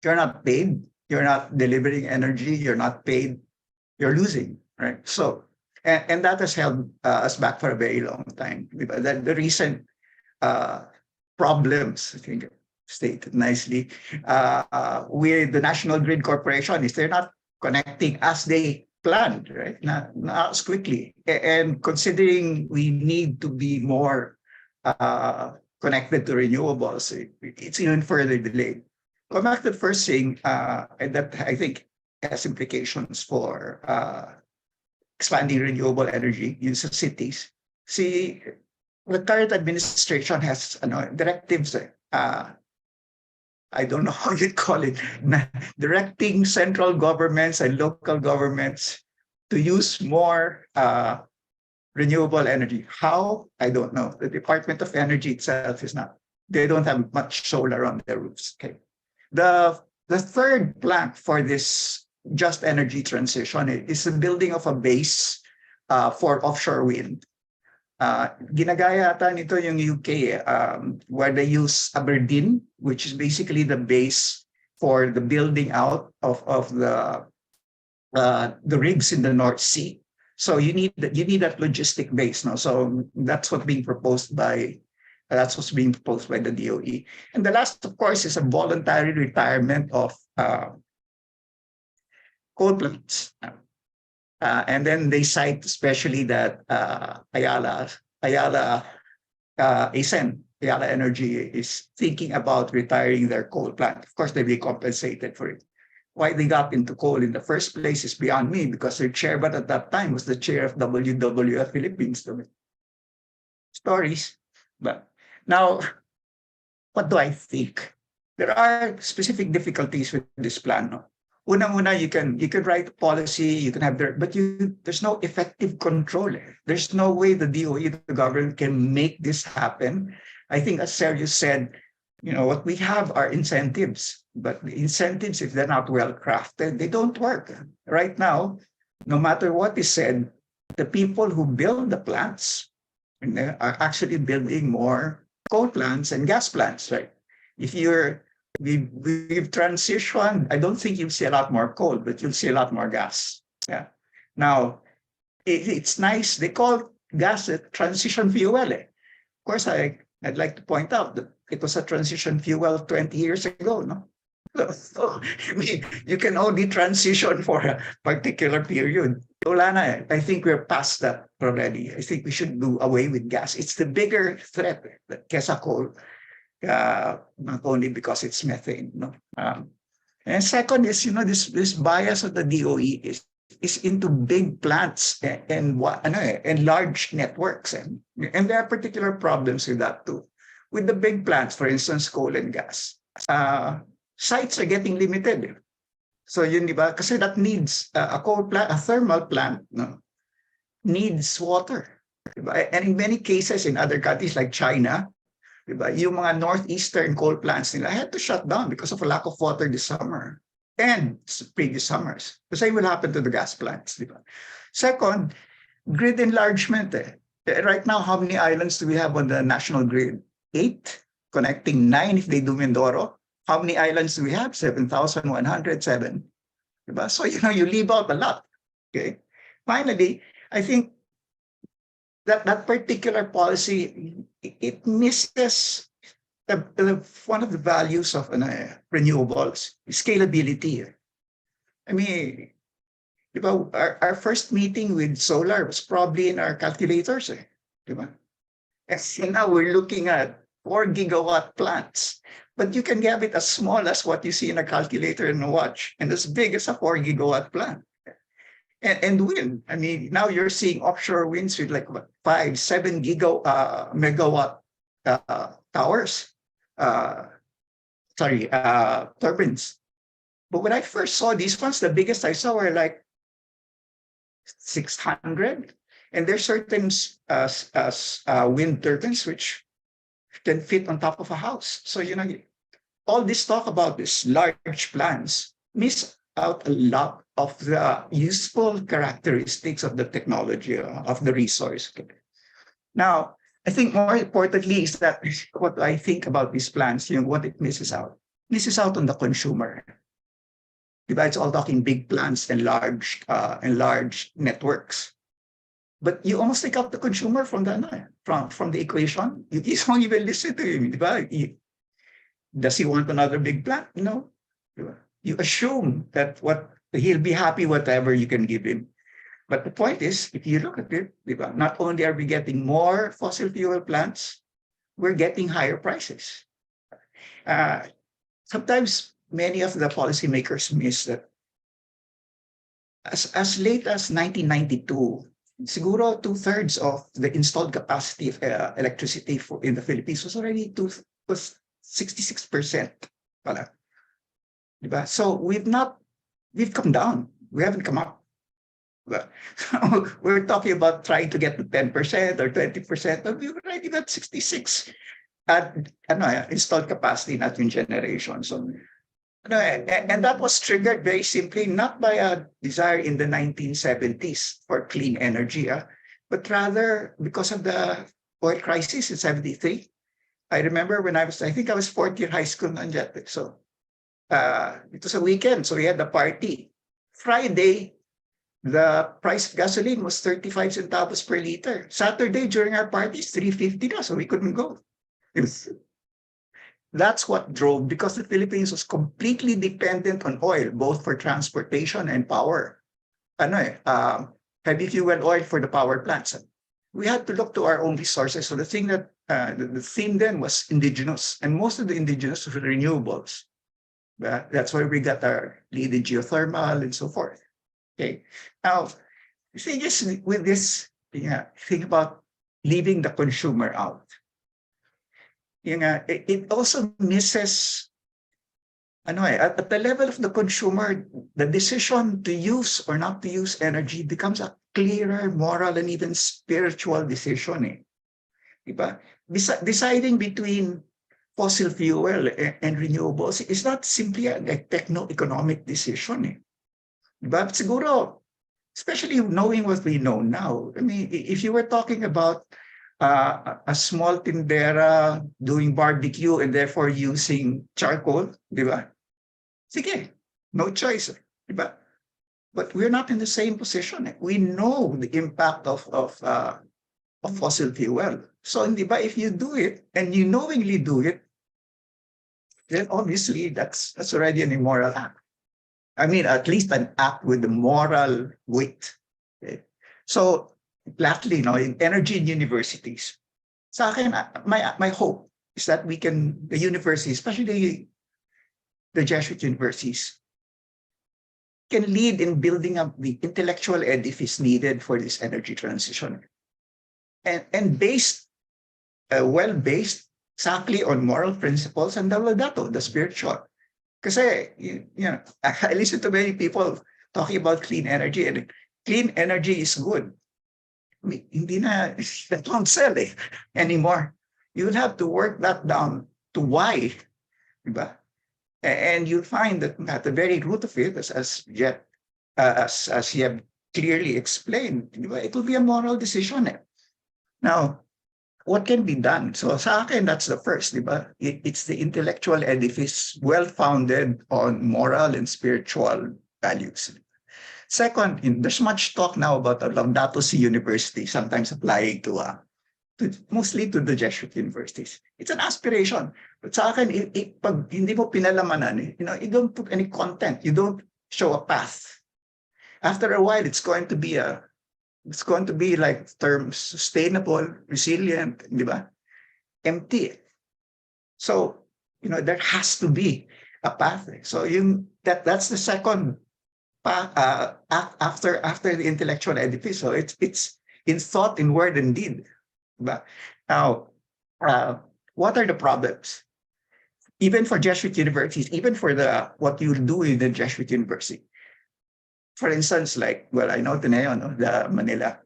you're not paid, you're not delivering energy, you're not paid, you're losing, right? So, and that has held us back for a very long time. The recent problems, I think stated nicely, with the National Grid Corporation is they're not connecting as they planned, right? Not as quickly. And considering we need to be more connected to renewables, it's even further delayed. Going back to the first thing, and that I think has implications for expanding renewable energy in cities. See, the current administration has directives. I don't know how you'd call it, directing central governments and local governments to use more renewable energy. How? I don't know. The Department of Energy itself is not. They don't have much solar on their roofs. Okay. The third plank for this just energy transition is the building of a base for offshore wind. Ginagaya ata nito yung UK, where they use Aberdeen, which is basically the base for the building out of the rigs in the North Sea. So you need that logistic base now. So that's what's being proposed by the DOE. And the last, of course, is a voluntary retirement of coal plants. And then they cite especially that Ayala Energy is thinking about retiring their coal plant. Of course, they'll be compensated for it. Why they got into coal in the first place is beyond me, because their chairman at that time was the chair of WWF Philippines. Stories. But now, what do I think? There are specific difficulties with this plan. No? Una, you can write policy, you can have but there's no effective control. There's no way the DOE, the government, can make this happen. I think, as Sergio said, what we have are incentives, but the incentives, if they're not well crafted, they don't work. Right now, no matter what is said, the people who build the plants are actually building more coal plants and gas plants, right? We've transitioned. I don't think you'll see a lot more coal, but you'll see a lot more gas. Yeah. Now, it's nice. They call gas a transition fuel. Of course, I'd like to point out that it was a transition fuel 20 years ago. No, so you can only transition for a particular period. I think we're past that already. I think we should do away with gas. It's the bigger threat kesa coal. Not only because it's methane. No? And second is, this bias of the DOE is into big plants and large networks. And there are particular problems with that too. With the big plants, for instance, coal and gas, sites are getting limited. So yun, diba? Kasi that needs a coal plant, a thermal plant, no? Needs water. Diba? And in many cases in other countries like China, diba? Yung mga northeastern coal plants nila had to shut down because of a lack of water this summer. and previous summers. The same will happen to the gas plants. Di ba? Second, grid enlargement. Right now, how many islands do we have on the national grid? 8, connecting 9 if they do Mindoro. How many islands do we have? 7,107. Diba? So, you leave out a lot. Okay. Finally, I think that particular policy, it misses one of the values of renewables, scalability. I mean, our first meeting with solar was probably in our calculators. And now we're looking at 4 gigawatt plants. But you can have it as small as what you see in a calculator and a watch, and as big as a 4 gigawatt plant. And wind. I mean, now you're seeing offshore winds with like 5, 7 megawatt towers. Turbines. But when I first saw these ones, the biggest I saw were like 600. And there's certain wind turbines which can fit on top of a house. So, all this talk about these large plants miss out a lot of the useful characteristics of the technology, of the resource. Now, I think more importantly is that what I think about these plants, what it misses out on the consumer. It's all talking big plants and large networks. But you almost take out the consumer from the equation. You don't even listen to him. Does he want another big plant? No. You assume that he'll be happy whatever you can give him. But the point is, if you look at it, not only are we getting more fossil fuel plants, we're getting higher prices. Sometimes many of the policymakers miss that as late as 1992, siguro 2/3 of the installed capacity of electricity in the Philippines was already 66%. So we've come down. We haven't come up. We're talking about trying to get to 10% or 20%, but we've already got 66 at installed capacity, not in generation. So, and that was triggered very simply not by a desire in the 1970s for clean energy, but rather because of the oil crisis in 73. I remember when I think I was fourth year high school nandiyan. So it was a weekend, so we had a party. Friday, the price of gasoline was 35 centavos per liter. Saturday, during our parties, 350 na, so we couldn't go. That's what drove, because the Philippines was completely dependent on oil, both for transportation and power. Heavy fuel oil for the power plants. We had to look to our own resources. So the theme then was indigenous, and most of the indigenous were renewables. That's why we got our lead in geothermal and so forth. Okay. Now, see, just with this, think about leaving the consumer out. It also misses, at the level of the consumer, the decision to use or not to use energy becomes a clearer moral and even spiritual decision. Deciding between fossil fuel and renewables is not simply a techno-economic decision. But siguro, especially knowing what we know now, I mean, if you were talking about a small tindera doing barbecue and therefore using charcoal, sige, no choice, But we're not in the same position. We know the impact of fossil fuel. So, if you do it and you knowingly do it, then obviously that's already an immoral act. I mean, at least an act with the moral weight. Okay? So, lastly, in energy in universities, sa akin, my hope is that the universities, especially the Jesuit universities, can lead in building up the intellectual edifice needed for this energy transition. And well-based exactly on moral principles and the Laudato, the spiritual. Kasi, I listen to many people talking about clean energy, and clean energy is good. I mean, hindi na, that won't sell anymore. You'll have to work that down to why. And you'll find that at the very root of it, as Yeb clearly explained, it will be a moral decision. Now, what can be done? So sa akin, that's the first, di ba? It's the intellectual edifice well-founded on moral and spiritual values. Second, there's much talk now about the Laudato Si University, sometimes applying to mostly to the Jesuit universities. It's an aspiration. But sa akin, pag hindi mo pinalamanan, you don't put any content. You don't show a path. After a while, it's going to be like terms sustainable, resilient, di ba? Empty. So, there has to be a path. So that's the second path after the intellectual edifice. So it's in thought, in word, and deed. But now, what are the problems? Even for Jesuit universities, even for what you do in the Jesuit university. For instance, I know Ateneo, the Manila.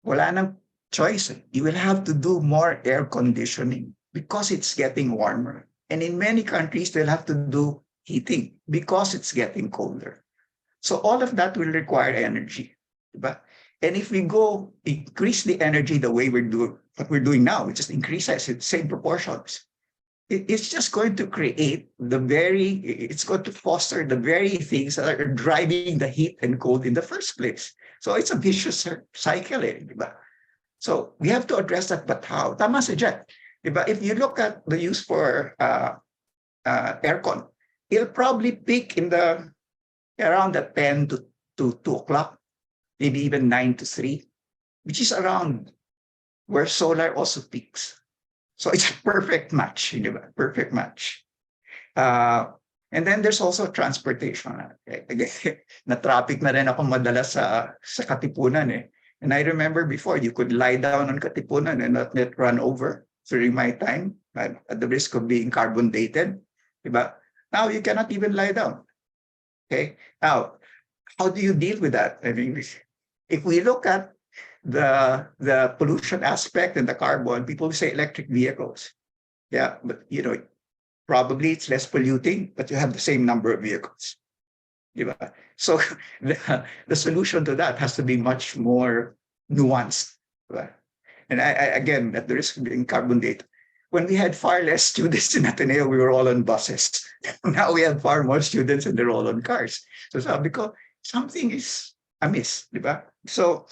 Wala nang choice. You will have to do more air conditioning because it's getting warmer. And in many countries, they'll have to do heating because it's getting colder. So all of that will require energy. Diba? And if we go increase the energy the way what we're doing now, we just increase it in the same proportions. It's just going to it's going to foster the very things that are driving the heat and cold in the first place. So it's a vicious cycle. Diba? So we have to address that, but how? Tama si Jack. Diba? If you look at the use for aircon, it'll probably peak around the 10 to 2 o'clock, maybe even 9 to 3, which is around where solar also peaks. So it's a perfect match, diba? Perfect match. And then there's also transportation. Na-traffic na rin ako madalas sa Katipunan. And I remember before, you could lie down on Katipunan and not get run over during my time, at the risk of being carbon dated. Diba? Now you cannot even lie down. Okay. Now, how do you deal with that? I mean, if we look at the pollution aspect and the carbon, people say electric vehicles. Yeah, but probably it's less polluting, but you have the same number of vehicles. Diba? So the solution to that has to be much more nuanced. Diba? And I again, at the risk of being carbon dated, when we had far less students in Ateneo, we were all on buses. Now we have far more students and they're all on cars. So because something is amiss, diba? So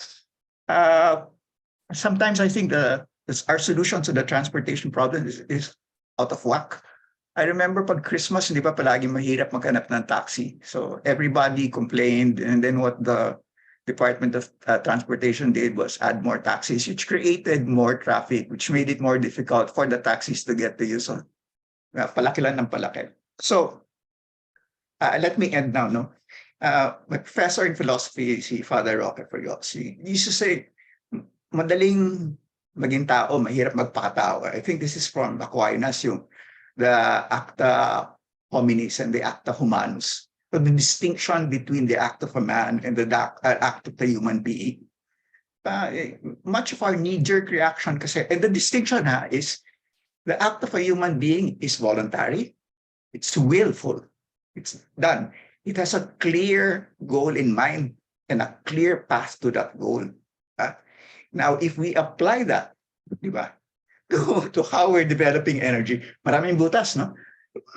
sometimes I think our solution to the transportation problem is out of whack. I remember pag Christmas, hindi pa palagi mahirap maghanap ng taxi. So everybody complained, and then what the Department of Transportation did was add more taxis, which created more traffic, which made it more difficult for the taxis to get the use on. Palaki lang ng palaki. So let me end now. No, my professor in philosophy, si Father Roque Farios, he used to say, madaling maging tao, mahirap magpakatao. I think this is from Aquinas, the acta hominis and the acta humanus. So the distinction between the act of a man and the act of the human being. Much of our knee-jerk reaction kasi, and the distinction is the act of a human being is voluntary, it's willful, it's done. It has a clear goal in mind and a clear path to that goal. Now, if we apply that, diba, to how we're developing energy, maraming butas, no?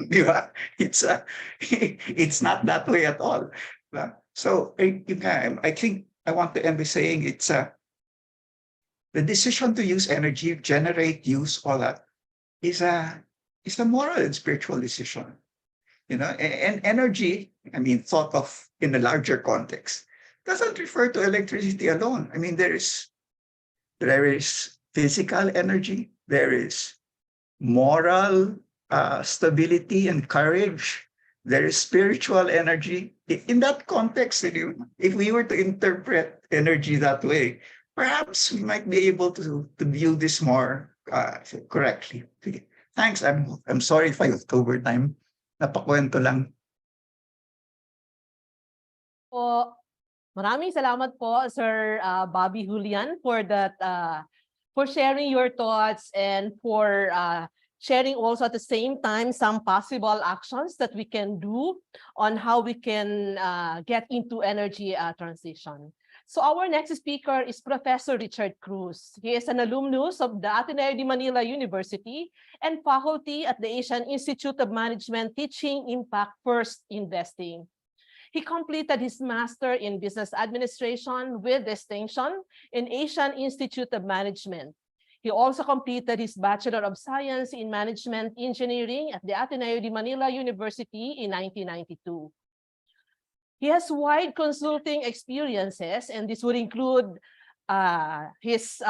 Diba? It's not that way at all. So I think I want to end by saying it's the decision to use energy, generate, use, all that is a moral and spiritual decision. And energy, I mean, thought of in a larger context, doesn't refer to electricity alone. I mean, there is physical energy, there is moral stability and courage, there is spiritual energy. In that context, if we were to interpret energy that way, perhaps we might be able to view this more correctly. Thanks. I'm sorry if I went over time. Napakwento lang. Po, maraming salamat po, Sir Bobby Julian, for that, for sharing your thoughts and for sharing also at the same time some possible actions that we can do on how we can get into energy transition. So our next speaker is Professor Richard Cruz. He is an alumnus of the Ateneo de Manila University and faculty at the Asian Institute of Management teaching Impact First Investing. He completed his Master in Business Administration with distinction in Asian Institute of Management. He also completed his Bachelor of Science in Management Engineering at the Ateneo de Manila University in 1992. He has wide consulting experiences, and this would include his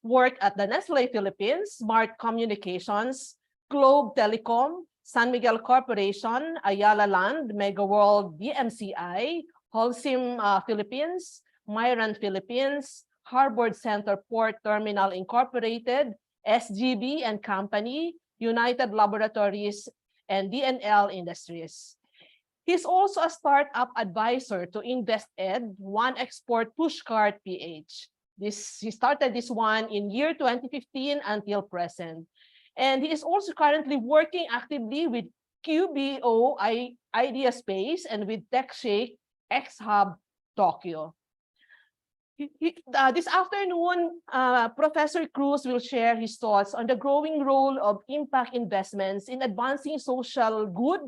work at the Nestle Philippines, Smart Communications, Globe Telecom, San Miguel Corporation, Ayala Land, Mega World, DMCI, Holcim Philippines, Myran Philippines, Harbord Center Port Terminal Incorporated, SGB and Company, United Laboratories, and DNL Industries. He's also a startup advisor to InvestEd, One Export Pushcart PH. He started this one in year 2015 until present. And he is also currently working actively with QBO Idea Space and with TechShake X Hub Tokyo. This afternoon, Professor Cruz will share his thoughts on the growing role of impact investments in advancing social good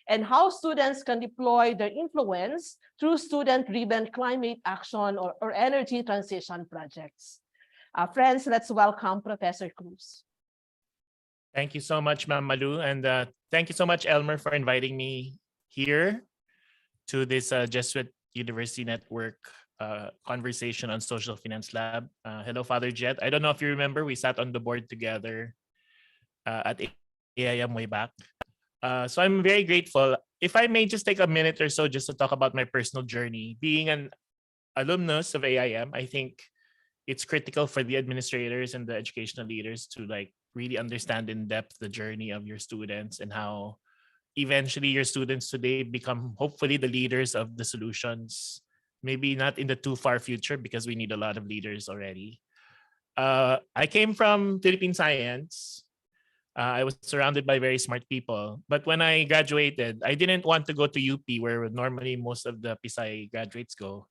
and how students can deploy their influence through student-driven climate action or energy transition projects. Friends, let's welcome Professor Cruz. Thank you so much, Ma'am Malu, and thank you so much, Elmer, for inviting me here to this Jesuit University Network conversation on Social Finance Lab. Hello, Father Jet. I don't know if you remember, we sat on the board together at AIM way back. So I'm very grateful. If I may just take a minute or so just to talk about my personal journey. Being an alumnus of AIM, I think it's critical for the administrators and the educational leaders to really understand in depth the journey of your students and how eventually your students today become hopefully the leaders of the solutions. Maybe not in the too far future because we need a lot of leaders already. I came from Philippine Science. I was surrounded by very smart people. But when I graduated, I didn't want to go to UP where normally most of the PSI graduates go.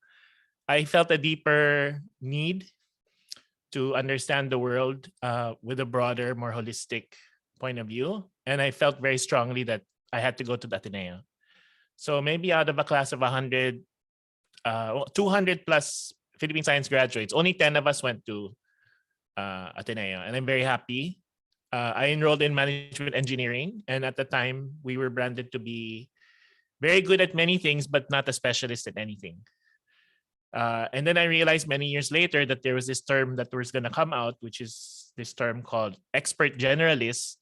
I felt a deeper need to understand the world with a broader, more holistic point of view. And I felt very strongly that I had to go to the Ateneo. So maybe out of a class of 200 plus Philippine Science graduates, only 10 of us went to Ateneo. And I'm very happy. I enrolled in management engineering, and at the time we were branded to be very good at many things, but not a specialist at anything. And then I realized many years later that there was this term that was going to come out, which is this term called expert generalist,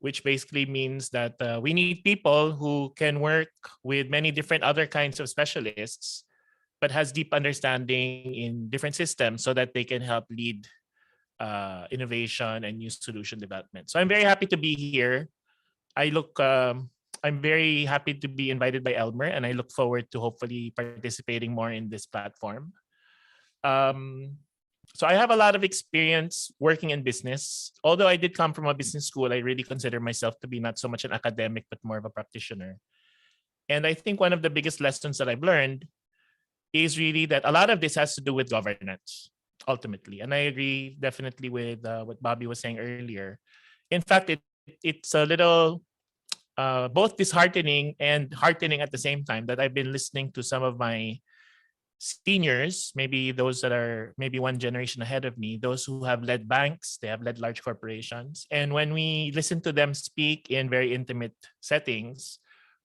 which basically means that we need people who can work with many different other kinds of specialists, but has deep understanding in different systems so that they can help lead innovation and new solution development. So I'm very happy to be here. I'm very happy to be invited by Elmer, and I look forward to hopefully participating more in this platform. So I have a lot of experience working in business. Although I did come from a business school, I really consider myself to be not so much an academic, but more of a practitioner. And I think one of the biggest lessons that I've learned is really that a lot of this has to do with governance, ultimately. And I agree definitely with what Bobby was saying earlier. In fact, it's a little both disheartening and heartening at the same time that I've been listening to some of my seniors, maybe those that are maybe one generation ahead of me, those who have led banks, they have led large corporations. And when we listen to them speak in very intimate settings,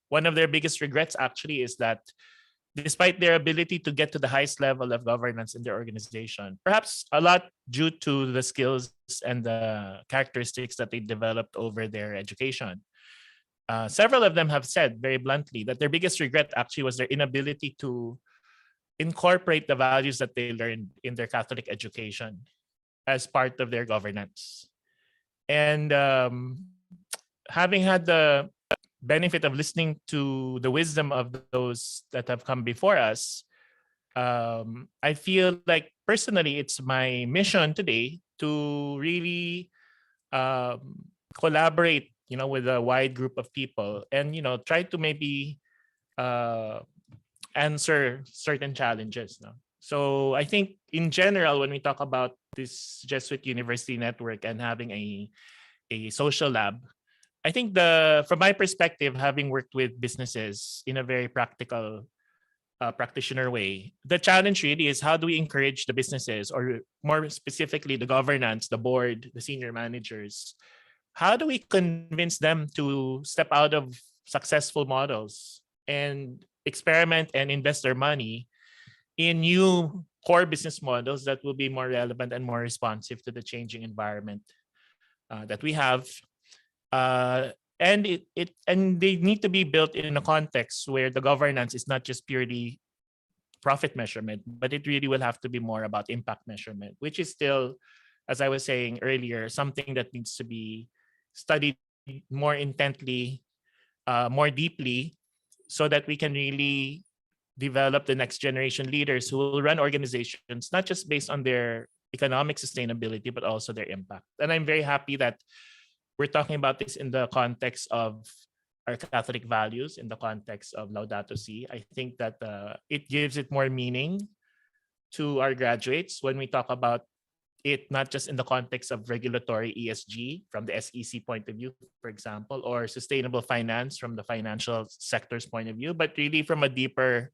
one of their biggest regrets actually is that despite their ability to get to the highest level of governance in their organization, perhaps a lot due to the skills and the characteristics that they developed over their education. Several of them have said very bluntly that their biggest regret actually was their inability to incorporate the values that they learned in their Catholic education as part of their governance. And having had the benefit of listening to the wisdom of those that have come before us, I feel like personally it's my mission today to really collaborate, with a wide group of people, and try to maybe answer certain challenges. No? So I think in general, when we talk about this Jesuit University network and having a social lab, I think from my perspective, having worked with businesses in a very practical practitioner way, the challenge really is how do we encourage the businesses, or more specifically the governance, the board, the senior managers, how do we convince them to step out of successful models and experiment and invest their money in new core business models that will be more relevant and more responsive to the changing environment that we have. And they need to be built in a context where the governance is not just purely profit measurement, but it really will have to be more about impact measurement, which is still, as I was saying earlier, something that needs to be studied more intently, more deeply, so that we can really develop the next generation leaders who will run organizations, not just based on their economic sustainability, but also their impact. And I'm very happy that we're talking about this in the context of our Catholic values, in the context of Laudato Si. I think that it gives it more meaning to our graduates when we talk about it, not just in the context of regulatory ESG from the SEC point of view, for example, or sustainable finance from the financial sector's point of view, but really from a deeper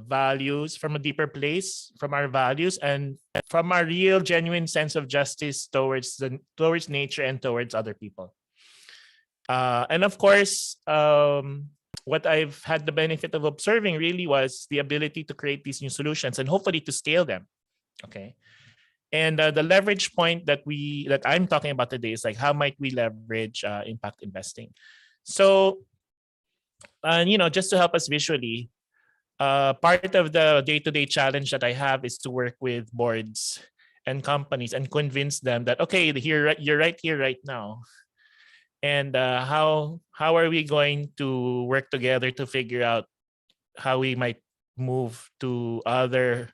values, from a deeper place, from our values, and from our real, genuine sense of justice towards nature and towards other people. And of course, what I've had the benefit of observing really was the ability to create these new solutions and hopefully to scale them. Okay. And the leverage point that I'm talking about today is like, how might we leverage impact investing? So, just to help us visually, part of the day-to-day challenge that I have is to work with boards and companies and convince them that, okay, you're right here right now. And how are we going to work together to figure out how we might move to other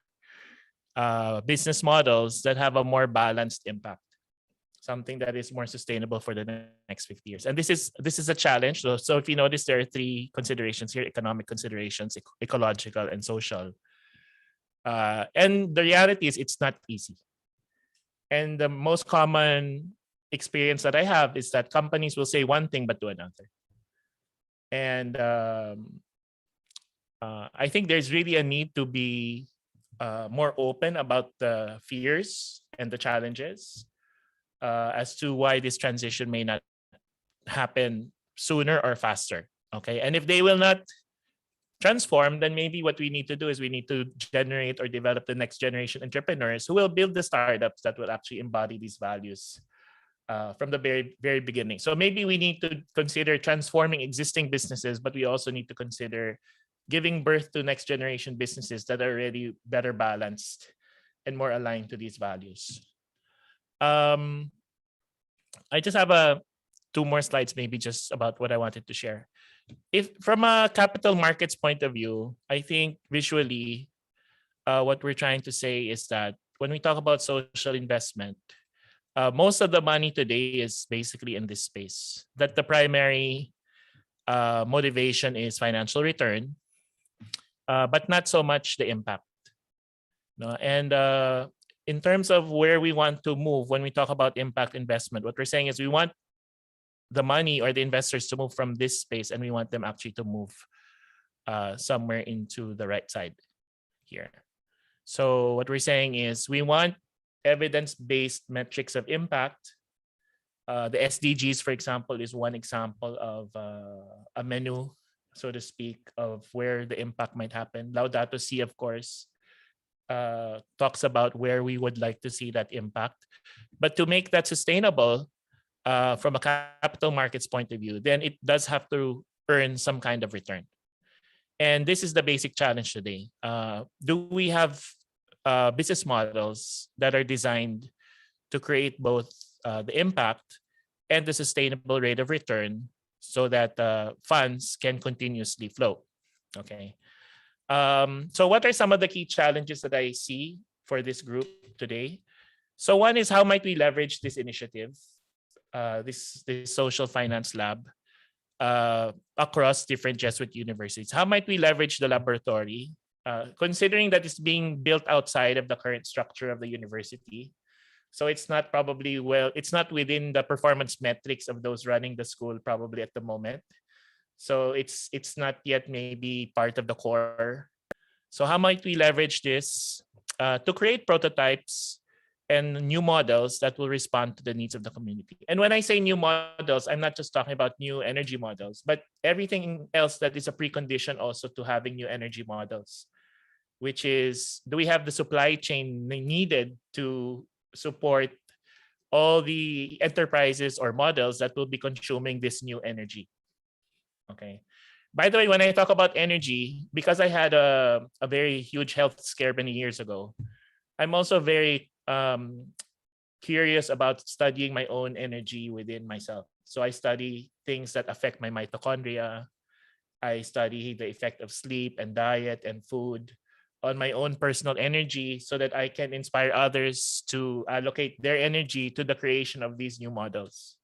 business models that have a more balanced impact, something that is more sustainable for the next 50 years. And this is a challenge. So if you notice, there are three considerations here: economic considerations, ecological, and social. And the reality is it's not easy. And the most common experience that I have is that companies will say one thing but do another. And I think there's really a need to be more open about the fears and the challenges as to why this transition may not happen sooner or faster. Okay, and if they will not transform, then maybe what we need to do is we need to generate or develop the next generation entrepreneurs who will build the startups that will actually embody these values from the very, very beginning. So maybe we need to consider transforming existing businesses, but we also need to consider giving birth to next generation businesses that are already better balanced and more aligned to these values. I just have two more slides, maybe just about what I wanted to share. If from a capital markets point of view, I think visually, what we're trying to say is that when we talk about social investment, most of the money today is basically in this space. That the primary motivation is financial return, but not so much the impact. No? And in terms of where we want to move when we talk about impact investment, what we're saying is we want the money or the investors to move from this space, and we want them actually to move somewhere into the right side here. So what we're saying is we want evidence-based metrics of impact. The SDGs, for example, is one example of a menu, so to speak, of where the impact might happen. Laudato Si, of course, talks about where we would like to see that impact. But to make that sustainable from a capital markets point of view, then it does have to earn some kind of return. And this is the basic challenge today. Do we have business models that are designed to create both the impact and the sustainable rate of return so that funds can continuously flow? Okay. So what are some of the key challenges that I see for this group today? So one is, how might we leverage this initiative this social finance lab across different Jesuit universities. How might we leverage the laboratory, considering that it's being built outside of the current structure of the university? So it's not probably it's not within the performance metrics of those running the school probably at the moment. So it's not yet maybe part of the core. So how might we leverage this to create prototypes and new models that will respond to the needs of the community? And when I say new models, I'm not just talking about new energy models, but everything else that is a precondition also to having new energy models, which is, do we have the supply chain needed to support all the enterprises or models that will be consuming this new energy? Okay. By the way, when I talk about energy, because I had a very huge health scare many years ago, I'm also very curious about studying my own energy within myself. So I study things that affect my mitochondria. I study the effect of sleep and diet and food on my own personal energy so that I can inspire others to allocate their energy to the creation of these new models.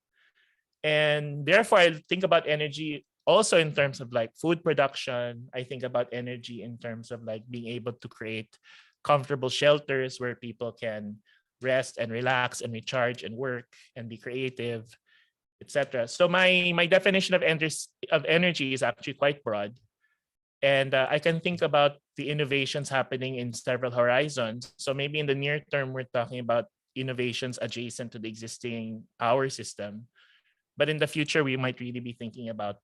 And therefore, I think about energy also in terms of like food production. I think about energy in terms of like being able to create comfortable shelters where people can rest and relax and recharge and work and be creative, etc. So my definition of energy is actually quite broad. And I can think about the innovations happening in several horizons. So maybe in the near term, we're talking about innovations adjacent to the existing power system. But in the future, we might really be thinking about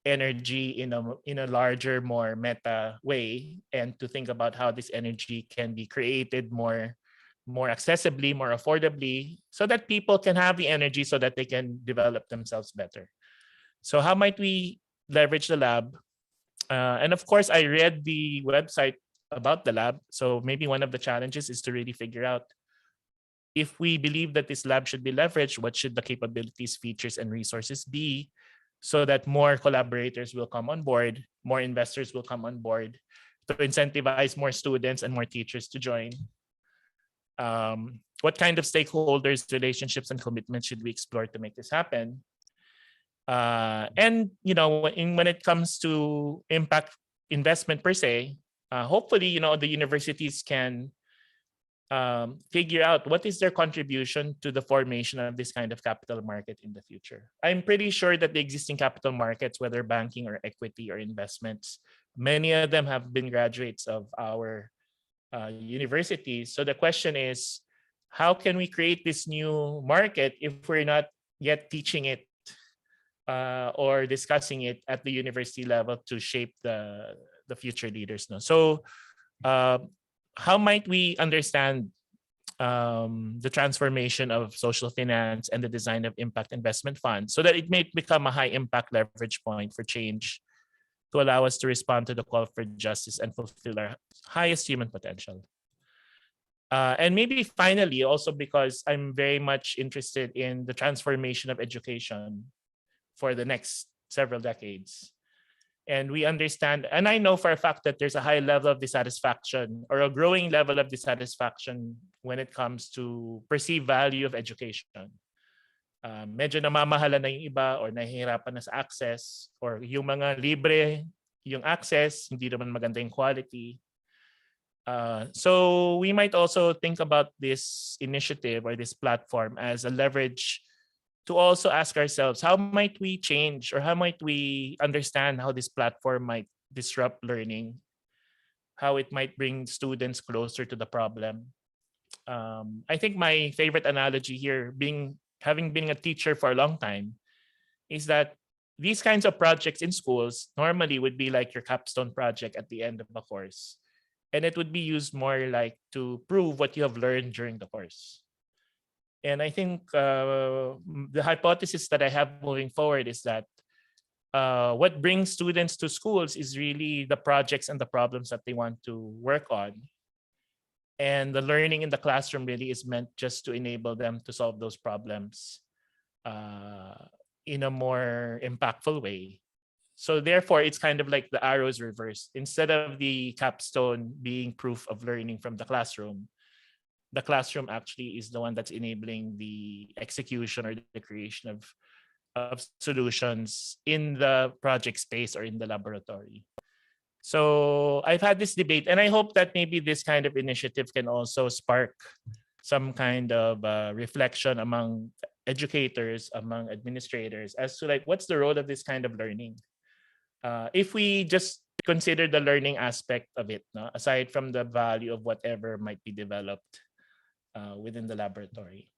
energy in a larger, more meta way, and to think about how this energy can be created more accessibly, more affordably, so that people can have the energy so that they can develop themselves better. So how might we leverage the lab? And of course, I read the website about the lab. So maybe one of the challenges is to really figure out, if we believe that this lab should be leveraged, what should the capabilities, features, and resources be so that more collaborators will come on board, more investors will come on board, to incentivize more students and more teachers to join? What kind of stakeholders, relationships, and commitments should we explore to make this happen? And when it comes to impact investment per se, hopefully the universities can figure out what is their contribution to the formation of this kind of capital market in the future. I'm pretty sure that the existing capital markets, whether banking or equity or investments, many of them have been graduates of our universities. So the question is, how can we create this new market if we're not yet teaching it or discussing it at the university level to shape the future leaders? No? So how might we understand the transformation of social finance and the design of impact investment funds so that it may become a high impact leverage point for change to allow us to respond to the call for justice and fulfill our highest human potential? And maybe finally, also because I'm very much interested in the transformation of education for the next several decades. And we understand, and I know for a fact that there's a high level of dissatisfaction or a growing level of dissatisfaction when it comes to perceived value of education. Medyo namamahala na yung iba or nahihirapan na sa access, or yung mga libre, yung access, hindi naman maganda yung quality. So we might also think about this initiative or this platform as a leverage to also ask ourselves, how might we change or how might we understand how this platform might disrupt learning, how it might bring students closer to the problem. I think my favorite analogy here, having been a teacher for a long time, is that these kinds of projects in schools normally would be like your capstone project at the end of the course. And it would be used more like to prove what you have learned during the course. And I think the hypothesis that I have moving forward is that what brings students to schools is really the projects and the problems that they want to work on. And the learning in the classroom really is meant just to enable them to solve those problems in a more impactful way. So therefore, it's kind of like the arrows reversed. Instead of the capstone being proof of learning from the classroom, the classroom actually is the one that's enabling the execution or the creation of solutions in the project space or in the laboratory. So I've had this debate, and I hope that maybe this kind of initiative can also spark some kind of reflection among educators, among administrators, as to like what's the role of this kind of learning. If we just consider the learning aspect of it, no? Aside from the value of whatever might be developed within the laboratory.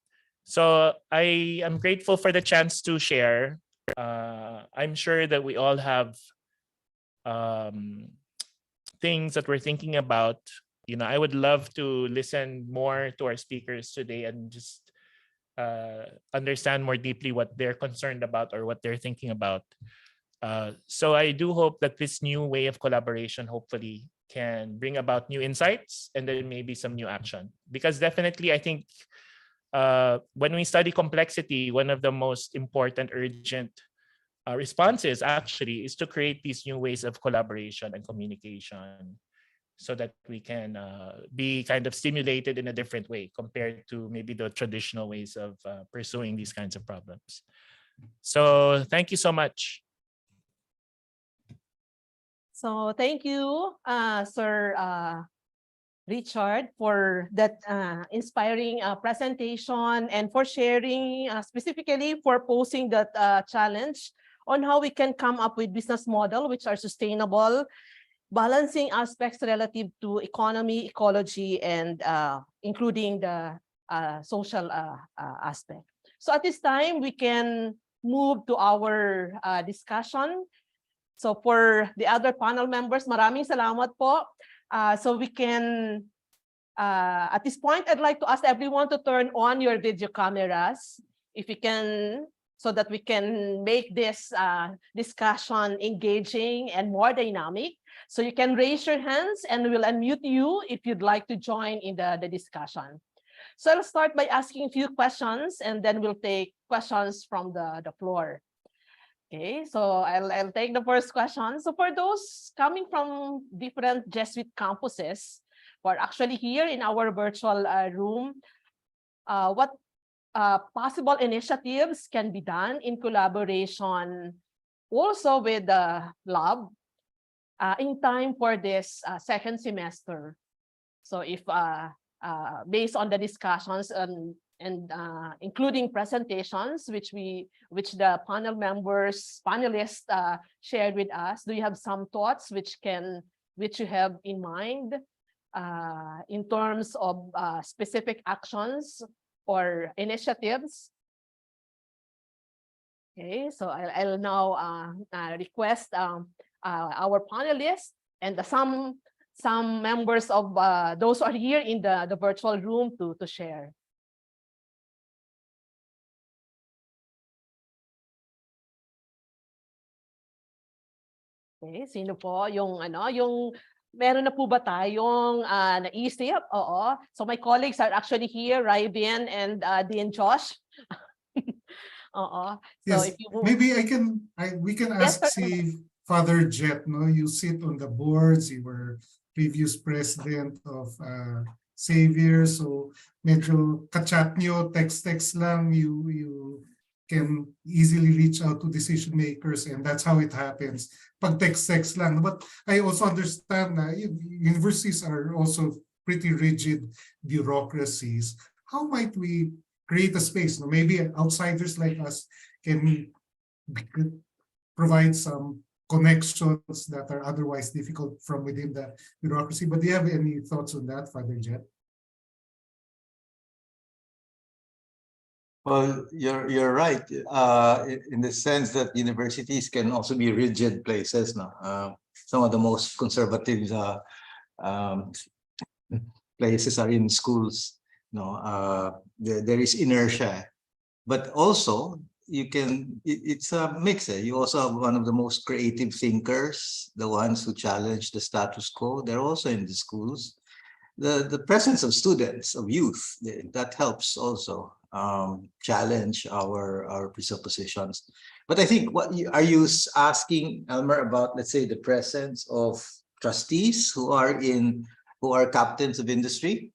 So I am grateful for the chance to share. I'm sure that we all have things that we're thinking about. You know, I would love to listen more to our speakers today and just understand more deeply what they're concerned about or what they're thinking about. So I do hope that this new way of collaboration hopefully can bring about new insights and then maybe some new action. Because definitely, I think when we study complexity, one of the most important, urgent responses actually is to create these new ways of collaboration and communication so that we can be kind of stimulated in a different way compared to maybe the traditional ways of pursuing these kinds of problems. So thank you so much. So thank you, Sir Richard, for that inspiring presentation and for sharing, specifically for posing that challenge on how we can come up with business model which are sustainable, balancing aspects relative to economy, ecology, and including the social aspect. So at this time, we can move to our discussion. So for the other panel members, maraming salamat po. So we can, at this point, I'd like to ask everyone to turn on your video cameras, if you can, so that we can make this discussion engaging and more dynamic. So you can raise your hands and we'll unmute you if you'd like to join in the discussion. So I'll start by asking a few questions and then we'll take questions from the floor. Okay, so I'll take the first question. So for those coming from different Jesuit campuses who are actually here in our virtual room, what possible initiatives can be done in collaboration also with the lab in time for this second semester? So if based on the discussions and including presentations which the panelists shared with us, do you have some thoughts which you have in mind in terms of specific actions or initiatives? Okay, so I'll now request our panelists and some members of those who are here in the virtual room to share. Okay, sino po yung meron na po ba tayong naisip? Oo. So my colleagues are actually here, Ryan and Dean Josh. Oo. So Yes, if you maybe we can ask Yes, si Father Jet, no? You sit on the boards, you were previous president of Xavier, so medyo kachat nyo, text lang, you can easily reach out to decision makers, and that's how it happens. Pag text lang. But I also understand that universities are also pretty rigid bureaucracies. How might we create a space? Maybe outsiders like us can provide some connections that are otherwise difficult from within the bureaucracy. But do you have any thoughts on that, Father Jet? Well, you're right in the sense that universities can also be rigid places. No, some of the most conservative places are in schools. No, there is inertia, but also it's a mix. You also have one of the most creative thinkers, the ones who challenge the status quo. They're also in the schools. The presence of students, of youth, that helps also challenge our presuppositions. But I think are you asking, Elmer, about, let's say, the presence of trustees who are captains of industry?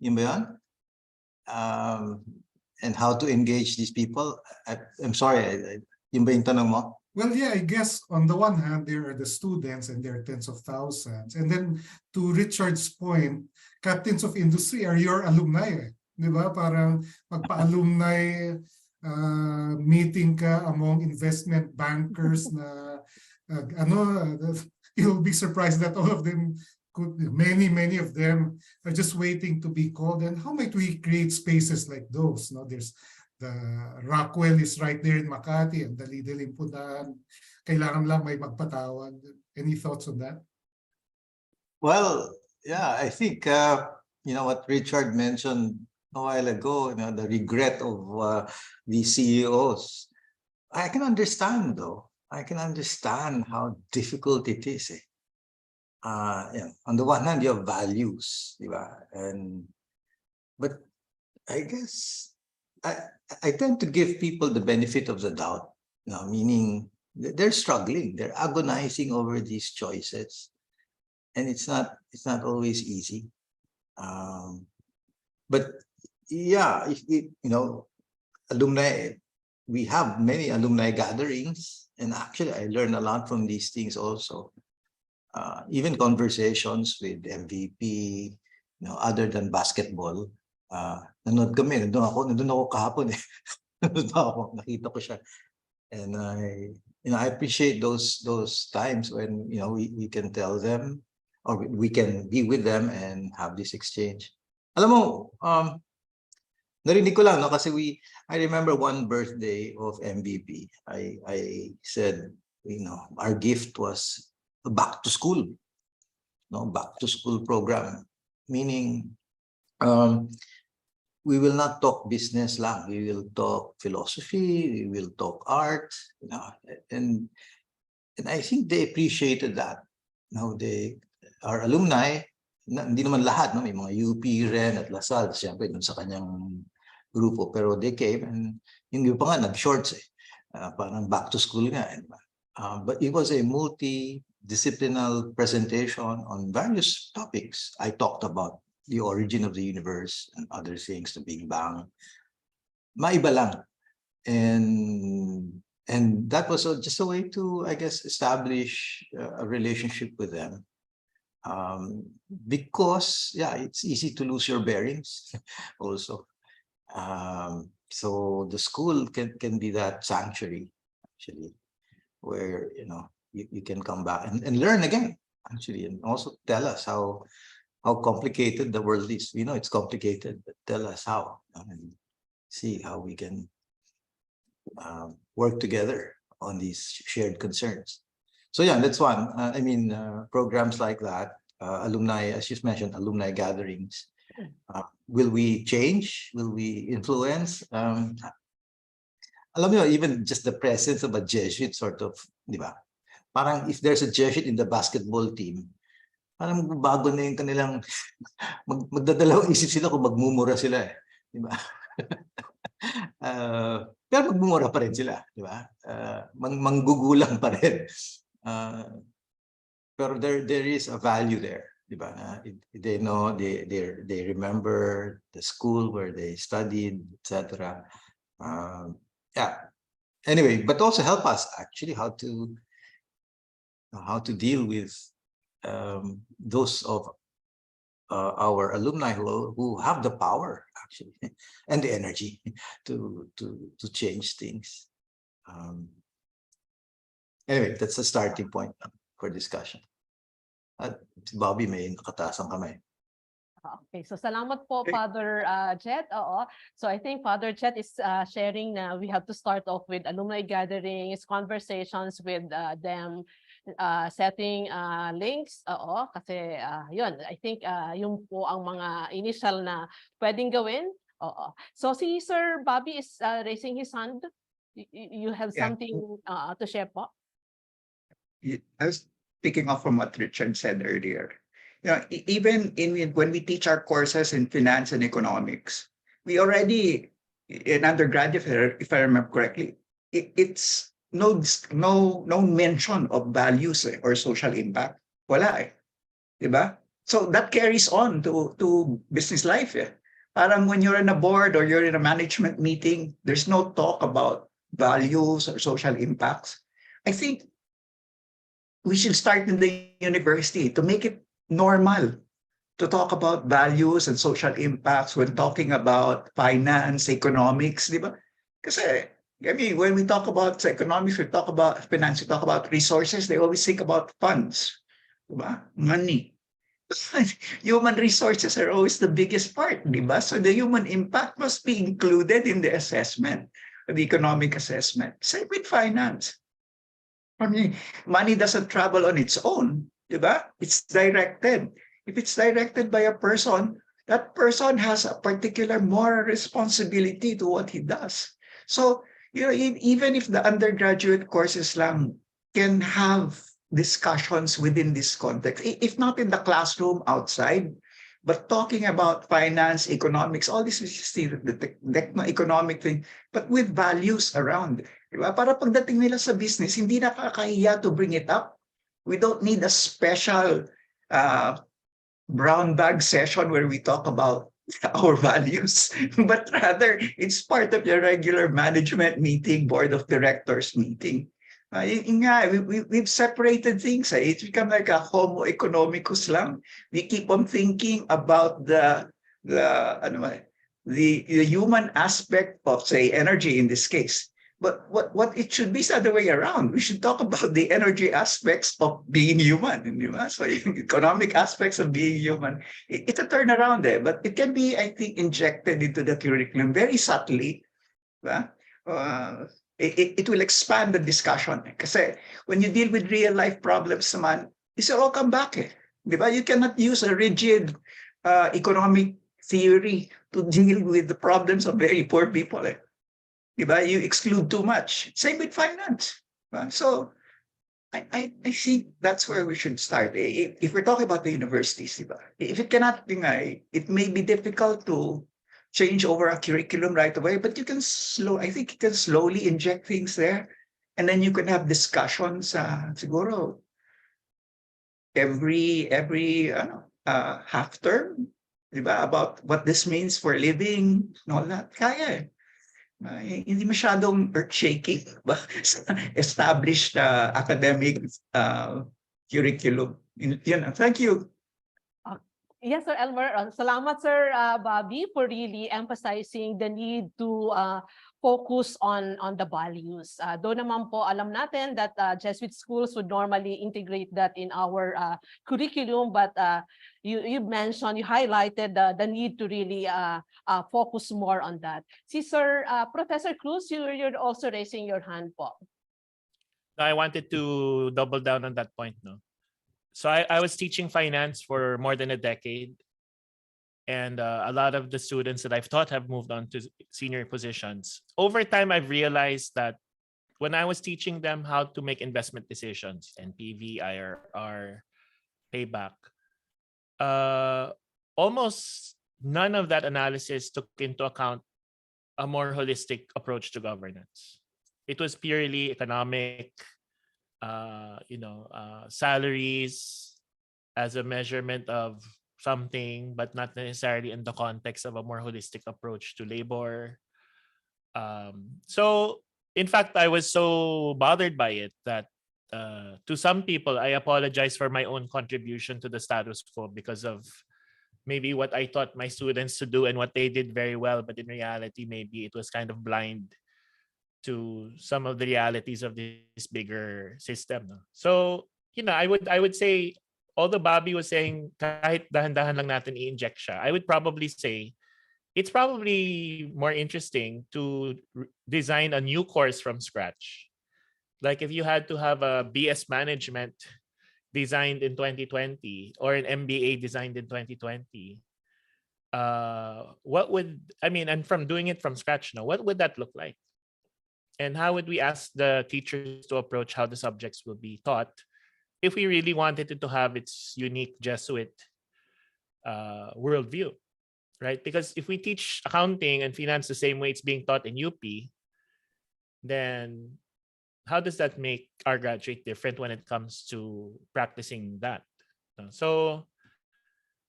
Yun ba yan? and how to engage these people. I'm sorry, yun ba yung tanong mo? Well, yeah, I guess on the one hand, there are the students and there are tens of thousands. And then to Richard's point, captains of industry are your alumni. Di ba? Parang magpa-alumni meeting ka among investment bankers na you'll be surprised that all of them many of them are just waiting to be called. And how might we create spaces like those? No, there's the Rockwell is right there in Makati, and dali-daling puntahan. Kailangan lang may magpatawag. Any thoughts on that? Well, yeah, I think what Richard mentioned a while ago, the regret of the CEOs. I can understand though. I can understand how difficult it is. On the one hand, you have values, but I guess I tend to give people the benefit of the doubt, meaning they're struggling, they're agonizing over these choices, and it's not always easy. But yeah, alumni, we have many alumni gatherings, and actually I learned a lot from these things also. Even conversations with MVP, other than basketball. Nanood kami, nandun ako kahapon eh. Nakita ko siya. And I appreciate those times when we can tell them, or we can be with them and have this exchange. Alam mo, narinig ko lang, kasi I remember one birthday of MVP. I said, our gift was a back to school program, meaning we will not talk business lang, we will talk philosophy, we will talk art, and I think they appreciated that. Our alumni, hindi naman lahat, may mga UP rin at Lasal, siyempre dun sa kanyang grupo, pero they came, and yung iba pa nga nag-shorts parang back to school nga. But it was a multi-disciplinary presentation on various topics. I talked about the origin of the universe and other things, the Big Bang. Maiba lang. And that was just a way to, I guess, establish a relationship with them. Because, yeah, it's easy to lose your bearings also. So the school can be that sanctuary, actually, where, you can come back and learn again, actually, and also tell us how complicated the world is. We know it's complicated, but tell us how, and see how we can work together on these shared concerns. So yeah, that's one. Programs like that, alumni, as you mentioned, alumni gatherings. Will we change? Will we influence? Alam mo, even just the presence of a Jesuit sort of, di ba? Parang if there's a Jesuit in the basketball team, parang bago na yung kanilang magdadalawang isip sila kung magmumura sila, di ba? Pero magmumura pa rin sila, di ba? Manggugulang pa rin. Pero there is a value there, di ba? They know, they remember the school where they studied, etc. Yeah. Anyway, but also help us actually how to deal with those of our alumni who have the power actually and the energy to change things. Anyway, that's a starting point for discussion. Bobby, may nakataas ang kamay. Okay, so salamat po, Father Jet. So I think Father Jet is sharing na we have to start off with alumni gatherings, conversations with them, setting links. Kasi yun, I think yung po ang mga initial na pwedeng gawin. So si Sir Bobby is raising his hand. You have something to share po? I was picking up from what Richard said earlier. Even when we teach our courses in finance and economics, we already, in undergraduate, if I remember correctly, it's no mention of values or social impact. Wala eh. Diba? So that carries on to business life. Parang when you're in a board or you're in a management meeting, there's no talk about values or social impacts. I think we should start in the university to make it normal to talk about values and social impacts when talking about finance, economics, di ba? Kasi, I mean, when we talk about economics, we talk about finance, we talk about resources, they always think about funds, di ba? Money. Human resources are always the biggest part, di ba? So the human impact must be included in the assessment, the economic assessment. Same with finance. I mean, money doesn't travel on its own, di ba? It's directed. If it's directed by a person, that person has a particular moral responsibility to what he does. So, you know, even if the undergraduate courses lang can have discussions within this context, if not in the classroom outside, but talking about finance, economics, all this is still the economic thing, but with values around. Diba? Para pagdating nila sa business, hindi nakakahiya to bring it up. We don't need a special brown bag session where we talk about our values, but rather it's part of your regular management meeting, board of directors meeting. We've separated things. It's become like a homo economicus lang. We keep on thinking about the human aspect of, say, energy in this case. But what it should be is the other way around. We should talk about the energy aspects of being human. So economic aspects of being human. It's a turnaround there, but it can be, I think, injected into the curriculum very subtly. It will expand the discussion. Kasi when you deal with real life problems naman, this will all come back. Diba? You cannot use a rigid economic theory to deal with the problems of very poor people. Diba? You exclude too much. Same with finance. So I think that's where we should start. If we're talking about the universities, diba? If it cannot be, it may be difficult to change over a curriculum right away, but you can I think you can slowly inject things there. And then you can have discussions, siguro, every half term, diba? About what this means for living and all that. Kaya hindi masyadong earth-shaking established academic curriculum. Thank you. Yes, Sir Elmer. Salamat, Sir Bobby, for really emphasizing the need to focus on the values. Though naman po, alam natin that Jesuit schools would normally integrate that in our curriculum, but you mentioned, you highlighted the need to really focus more on that. See, Sir Professor Cruz, you're also raising your hand po. I wanted to double down on that point. No? So I was teaching finance for more than a decade. And a lot of the students that I've taught have moved on to senior positions. Over time, I've realized that when I was teaching them how to make investment decisions, NPV, IRR, payback, almost none of that analysis took into account a more holistic approach to governance. It was purely economic, salaries as a measurement of something, but not necessarily in the context of a more holistic approach to labor. So, in fact, I was so bothered by it that to some people, I apologize for my own contribution to the status quo because of maybe what I taught my students to do and what they did very well, but in reality, maybe it was kind of blind to some of the realities of this bigger system. No? So, I would say, although Bobby was saying kahit dahan-dahan lang natin i-inject siya, I would probably say it's probably more interesting to design a new course from scratch. Like if you had to have a BS management designed in 2020 or an MBA designed in 2020, and from doing it from scratch now, what would that look like? And how would we ask the teachers to approach how the subjects will be taught if we really wanted it to have its unique Jesuit worldview, right? Because if we teach accounting and finance the same way it's being taught in UP, then how does that make our graduate different when it comes to practicing that? So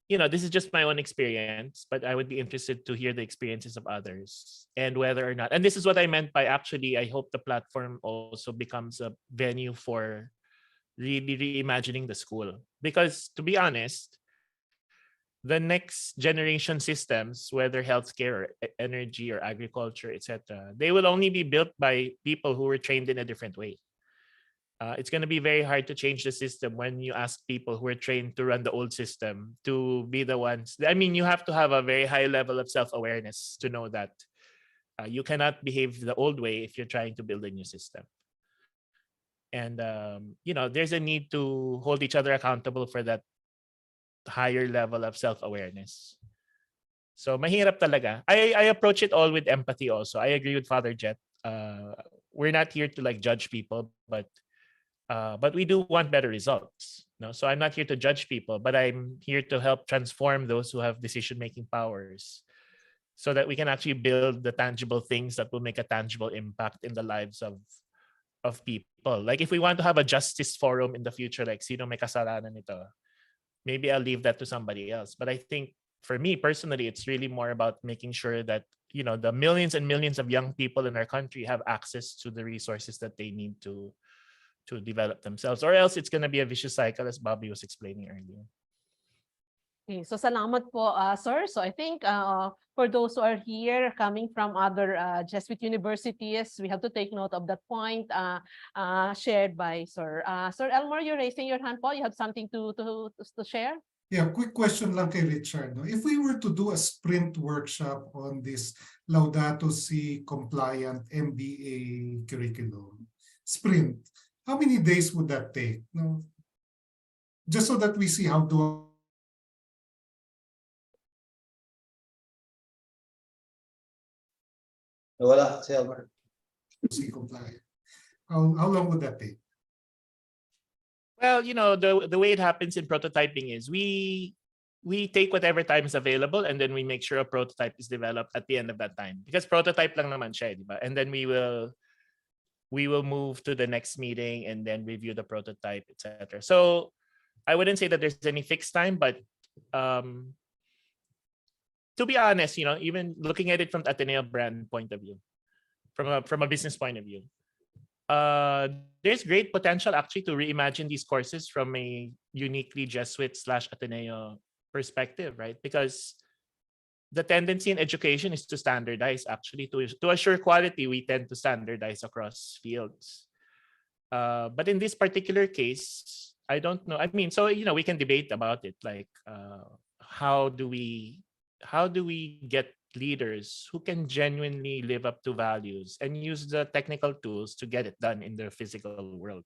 this is just my own experience, but I would be interested to hear the experiences of others and whether or not. And this is what I meant by actually, I hope the platform also becomes a venue for really reimagining the school. Because to be honest, the next generation systems, whether healthcare or energy or agriculture, etc., they will only be built by people who were trained in a different way. It's going to be very hard to change the system when you ask people who are trained to run the old system to be the ones. I mean, you have to have a very high level of self-awareness to know that you cannot behave the old way if you're trying to build a new system. And, there's a need to hold each other accountable for that higher level of self-awareness. So mahirap talaga. I approach it all with empathy also. I agree with Father Jet. We're not here to judge people, but we do want better results. No? So I'm not here to judge people, but I'm here to help transform those who have decision-making powers so that we can actually build the tangible things that will make a tangible impact in the lives of people. Like if we want to have a justice forum in the future, like sino may kasalanan nito, maybe I'll leave that to somebody else. But I think for me personally, it's really more about making sure that, the millions and millions of young people in our country have access to the resources that they need to develop themselves, or else it's going to be a vicious cycle, as Bobby was explaining earlier. Okay, so salamat po, sir. So I think for those who are here coming from other Jesuit universities, we have to take note of that point shared by Sir. Sir Elmer, you're raising your hand po. You have something to share? Yeah, quick question lang kay Richard. No? If we were to do a sprint workshop on this Laudato Si compliant MBA curriculum, sprint, how many days would that take? No? Just so that we see how to Wala, si Albert. see compliant. How long would that take? Well, the way it happens in prototyping is we take whatever time is available and then we make sure a prototype is developed at the end of that time. Because prototype lang naman siya, di ba? And then we will move to the next meeting and then review the prototype, etc. So I wouldn't say that there's any fixed time, but to be honest, even looking at it from the Ateneo brand point of view, from a business point of view, there's great potential actually to reimagine these courses from a uniquely Jesuit/Ateneo perspective, right? Because the tendency in education is to standardize. Actually, to assure quality, we tend to standardize across fields. But in this particular case, I don't know. I mean, so we can debate about it, like how do we get leaders who can genuinely live up to values and use the technical tools to get it done in the physical world.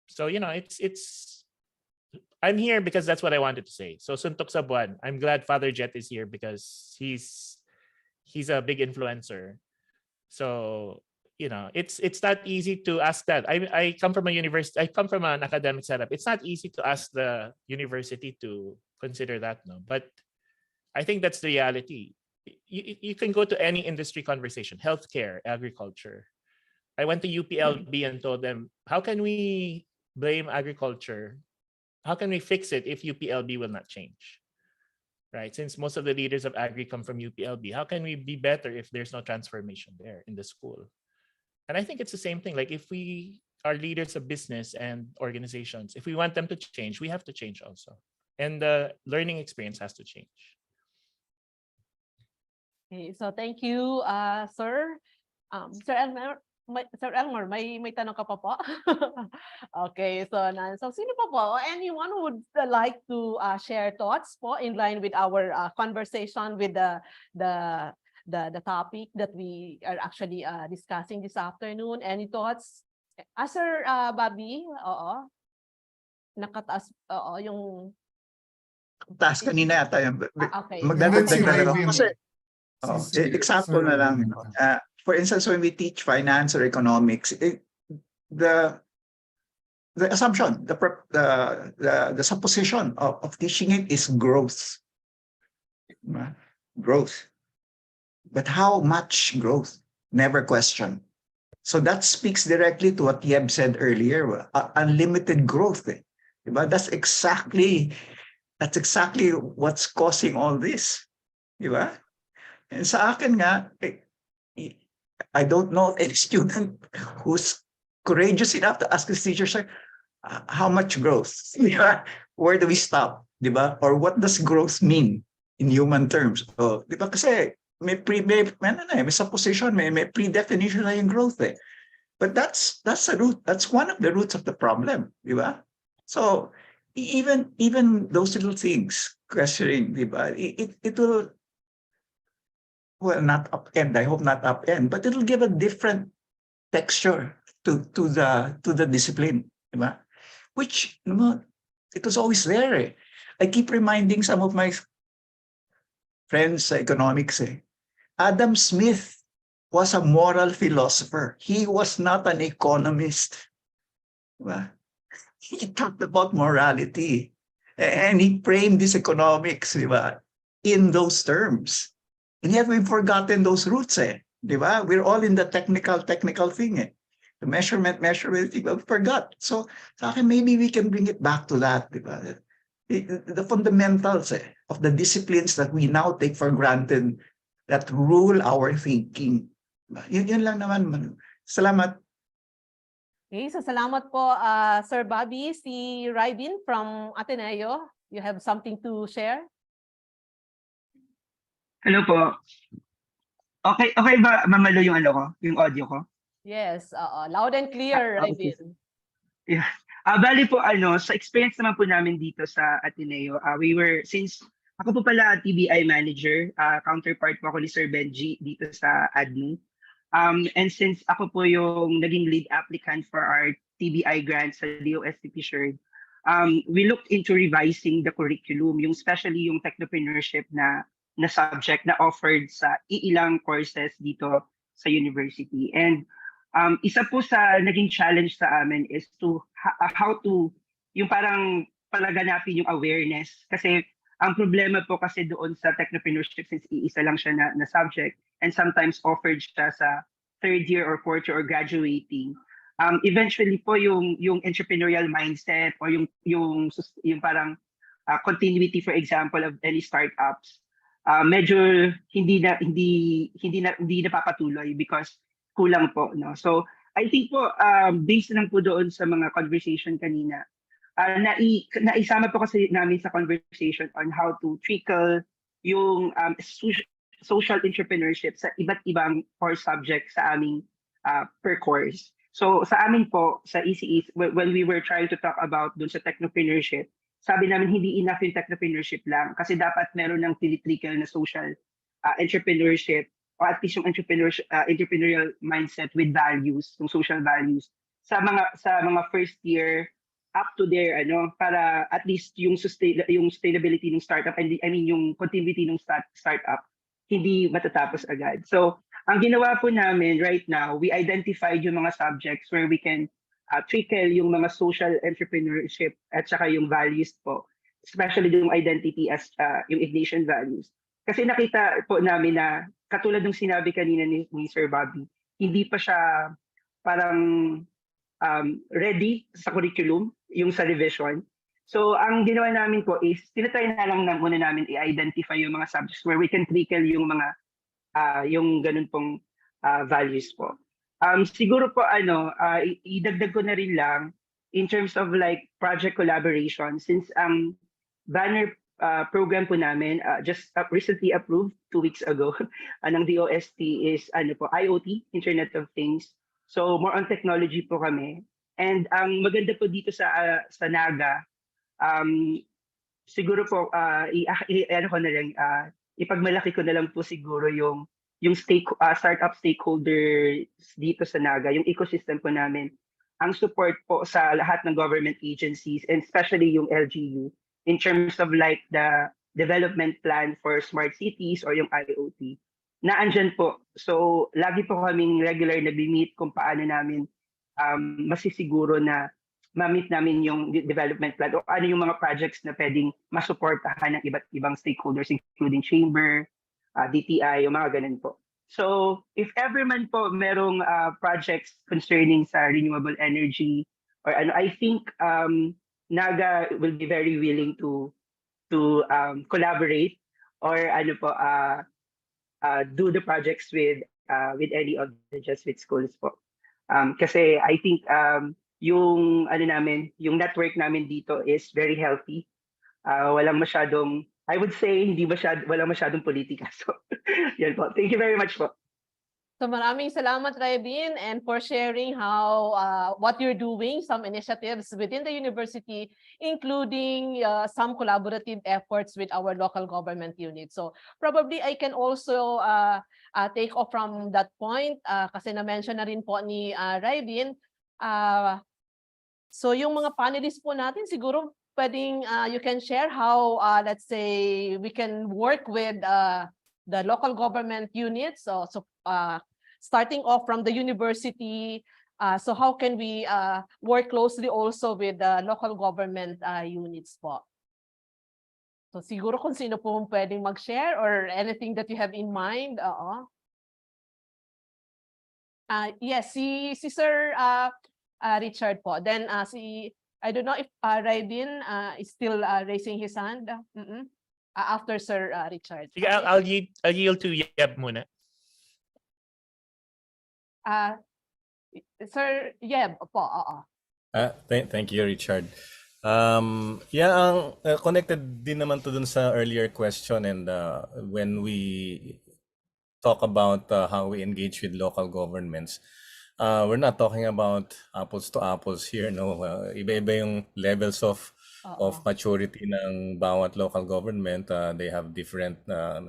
So it's I'm here because that's what I wanted to say. So Suntok sa buwan, I'm glad Father Jet is here because he's a big influencer. So it's not easy to ask that. I come from a university. I come from an academic setup. It's not easy to ask the university to consider that, no. But I think that's the reality. You can go to any industry conversation, healthcare, agriculture. I went to UPLB and told them, how can we blame agriculture? How can we fix it if UPLB will not change? Right? Since most of the leaders of agri come from UPLB, how can we be better if there's no transformation there in the school? And I think it's the same thing. Like if we are leaders of business and organizations, if we want them to change, we have to change also. And the learning experience has to change. Okay, so thank you, sir. Sir Elmer, may tanong ka pa po? Okay, so sino pa po? Anyone who would like to share thoughts po in line with our conversation with the topic that we are actually discussing this afternoon? Any thoughts? Sir Bobby, oo. Nakataas, oo, yung Taas kanina yata yung okay. magdadagdag na lang Raymond. ako. Kasi example na lang. For instance, when we teach finance or economics, the assumption, the supposition of teaching it is growth. Growth. But how much growth? Never question. So that speaks directly to what Yeb said earlier, unlimited growth. That's exactly That's exactly what's causing all this. Di ba? And sa akin nga, I don't know of any student who's courageous enough to ask his teacher, sir, how much growth? Di ba? Where do we stop? Di ba? Or what does growth mean in human terms? So, di ba? Kasi may supposition, may pre-definition na yung growth eh. But that's a root. That's one of the roots of the problem, di ba? So even those little things, questioning, di ba? It will, well, not upend. I hope not upend, but it'll give a different texture to the discipline, di ba? Which, you know, it was always there. Eh. I keep reminding some of my friends sa economics. Adam Smith was a moral philosopher. He was not an economist. Diba? He talked about morality. And he framed this economics, diba, in those terms. And yet we've forgotten those roots. Diba? We're all in the technical thing. The measurement, we forgot. So sa akin, maybe we can bring it back to that. Diba? The fundamentals of the disciplines that we now take for granted that rule our thinking. Yun lang naman. Salamat. Okay, so salamat po, Sir Bobby. Si Rybin from Ateneo, you have something to share? Hello po. Okay ba mamalo yung ano ko, yung audio ko? Yes, loud and clear, Okay. Rybin. Yeah. Bali po sa experience naman po namin dito sa Ateneo, since ako po pala TBI manager, counterpart po ako ni Sir Benji dito sa admin. And since ako po yung naging lead applicant for our TBI grant sa DOST Fishery, we looked into revising the curriculum, especially yung technopreneurship na subject na offered sa ilang courses dito sa university. And isa po sa naging challenge sa amin is how to yung parang palaganapin yung awareness. Kasi ang problema po kasi doon sa technopreneurship, since iisa lang siya na subject and sometimes offered siya sa third year or fourth year or graduating, eventually po yung entrepreneurial mindset or yung parang continuity, for example, of any startups, medyo hindi napapatuloy because kulang po, no? So I think po based lang po doon sa mga conversation kanina, naisama po kasi namin sa conversation on how to trickle yung social entrepreneurship sa iba't ibang core subject sa aming per course. So sa amin po sa ECE, when we were trying to talk about dun sa technopreneurship, sabi namin hindi enough yung technopreneurship lang kasi dapat meron ng tinitrickle na social entrepreneurship or at least yung entrepreneurial mindset with values, yung social values sa mga first year up to their para at least yung sustainability ng startup, and I mean yung continuity ng startup hindi matatapos agad. So ang ginawa po namin right now, we identified yung mga subjects where we can trickle yung mga social entrepreneurship at saka yung values po, especially yung identity as yung Ignatian values. Kasi nakita po namin na katulad ng sinabi kanina ni Sir Bobby, hindi pa siya parang ready sa curriculum, yung sa revision. So ang ginawa namin po is tinatry na lang muna namin i-identify yung mga subjects where we can trickle yung mga yung ganun pong values po. Siguro po idagdag ko na rin lang in terms of like project collaboration, since ang banner program po namin just recently approved 2 weeks ago ng DOST is IoT, Internet of Things. So more on technology po kami. And ang maganda po dito sa Naga, siguro po ipagmalaki ko na lang po siguro yung startup stakeholders dito sa Naga, yung ecosystem po namin. Ang support po sa lahat ng government agencies and especially yung LGU in terms of like the development plan for smart cities or yung IoT. Naandyan po. So lagi po kaming regular nag-meet kung paano namin masisiguro na ma-meet namin yung development plan o ano yung mga projects na pwedeng masuportahan ng iba't ibang stakeholders including chamber, DTI, yung mga ganun po. So if ever man po merong projects concerning sa renewable energy or I think Naga will be very willing to to collaborate or ano po do the projects with any of the Jesuit schools po. Kasi I think yung ano namin, yung network namin dito is very healthy. Walang masyadong, I would say, walang masyadong politika. So, yan po. Thank you very much po. So maraming salamat, Raybin, and for sharing how what you're doing, some initiatives within the university, including some collaborative efforts with our local government units. So probably I can also take off from that point kasi na-mention na rin po ni Raybin. So yung mga panelists po natin, siguro pwedeng you can share how, let's say, we can work with the local government units. So starting off from the university, so how can we work closely also with the local government units po? So siguro kung sino po pwedeng mag-share or anything that you have in mind. Yes, si Sir Richard po. Then I don't know if Raybin is still raising his hand. After Sir Richard. Sige, I'll yield to Yeb muna. Sir Yeb po, Thank you, Richard. Connected din naman to dun sa earlier question, and when we talk about how we engage with local governments, we're not talking about apples to apples here, no. Iba-iba yung levels of maturity ng bawat local government. They have different,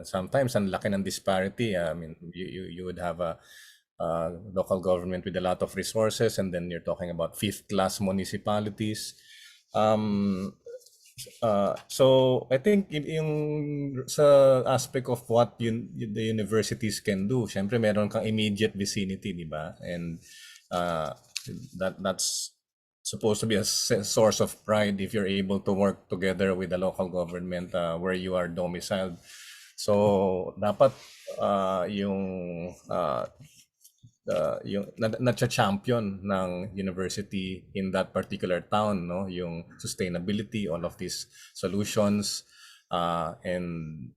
sometimes ang laki ng disparity. I mean, you would have a local government with a lot of resources, and then you're talking about fifth-class municipalities. So I think yung sa aspect of what the universities can do, syempre meron kang immediate vicinity, di ba? And that's supposed to be a source of pride if you're able to work together with the local government where you are domiciled. So dapat yung na-champion ng university in that particular town, no, yung sustainability, all of these solutions, and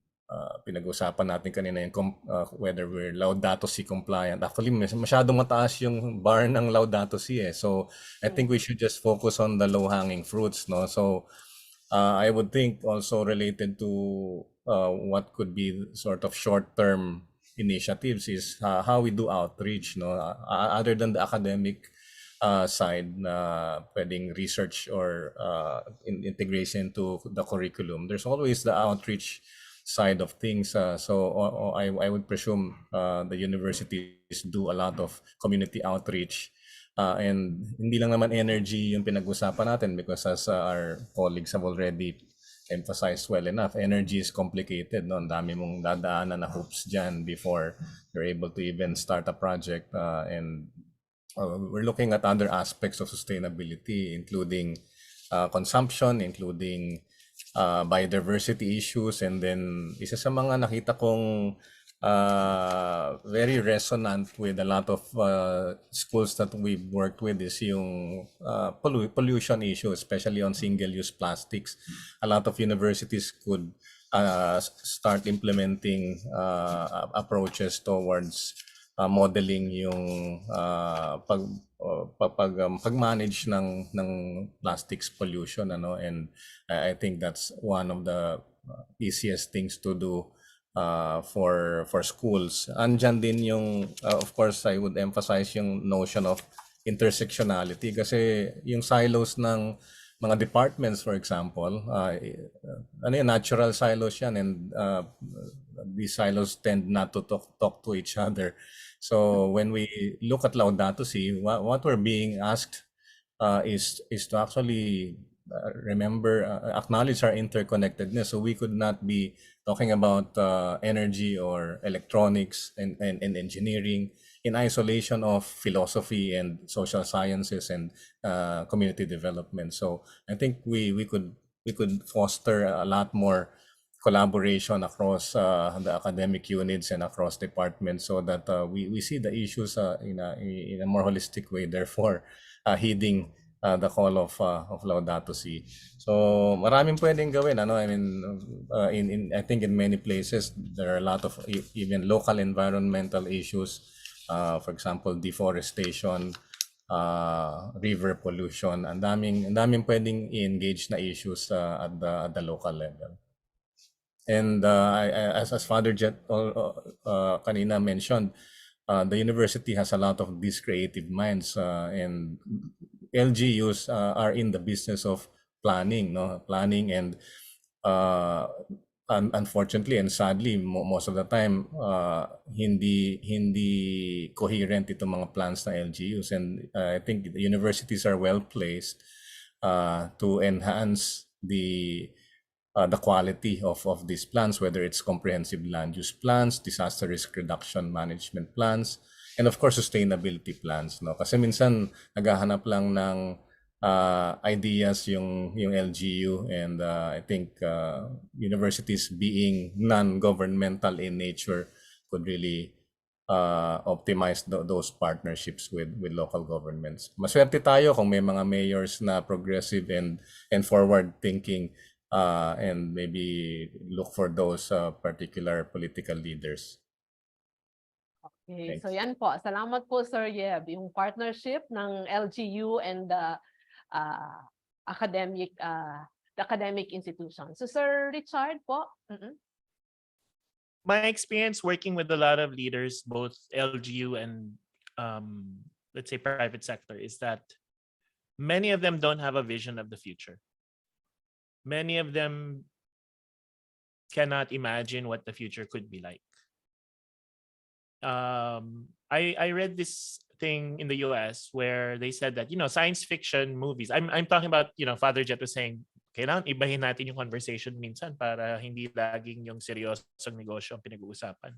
pinag-usapan natin kanina yung whether we're Laudato Si compliant. Actually, masyadong mataas yung bar ng Laudato Si so I think we should just focus on the low-hanging fruits, no. So I would think also related to what could be sort of short-term initiatives is how we do outreach, no, other than the academic side na pwedeng research or integration into the curriculum. There's always the outreach side of things. So I would presume the universities do a lot of community outreach. And hindi lang naman energy yung pinag-usapan natin, because as our colleagues have already emphasized well enough, energy is complicated, no? Ang dami mong dadaanan na hoops dyan before you're able to even start a project, and we're looking at other aspects of sustainability, including consumption, including biodiversity issues, and then isa sa mga nakita kong very resonant with a lot of schools that we've worked with is yung pollution issue, especially on single-use plastics. A lot of universities could start implementing approaches towards modeling yung pag-manage ng plastics pollution, ano, and I think that's one of the easiest things to do for schools. Andyan din yung of course I would emphasize yung notion of intersectionality, kasi yung silos ng mga departments, for example, natural silos yan, and these silos tend not to talk to each other. So when we look at Laudato Si, what we're being asked is to actually acknowledge our interconnectedness. So we could not be talking about energy or electronics and engineering in isolation of philosophy and social sciences and community development. So I think we could foster a lot more collaboration across the academic units and across departments, so that we see the issues in a more holistic way, therefore heeding the call of Laudato Si. So maraming pwedeng gawin. Ano, I mean, I think in many places there are a lot of even local environmental issues. For example, deforestation, river pollution. Ang daming pwedeng i-engage na issues at the local level. And as Father Jet kanina mentioned, the university has a lot of these creative minds, and LGUs are in the business of planning, no? Planning and unfortunately and sadly, most of the time, hindi coherent itong mga plans ng LGUs. And I think the universities are well placed to enhance the quality of these plans, whether it's comprehensive land use plans, disaster risk reduction management plans, and of course sustainability plans, no? Kasi minsan naghahanap lang ng ideas yung LGU, and I think universities being non-governmental in nature could really optimize those partnerships with local governments. Maswerte tayo kung may mga mayors na progressive and forward thinking, and maybe look for those particular political leaders. Okay, Thanks. so yan po. Salamat po, Sir Yeb. Yung partnership ng LGU and the academic institution. So Sir Richard po. My experience working with a lot of leaders, both LGU and let's say private sector, is that many of them don't have a vision of the future. Many of them cannot imagine what the future could be like. I read this thing in the US where they said that, science fiction movies, I'm talking about, Father Jet was saying, kailangan ibahin natin yung conversation minsan para hindi laging yung seryosong negosyo ang pinag-uusapan.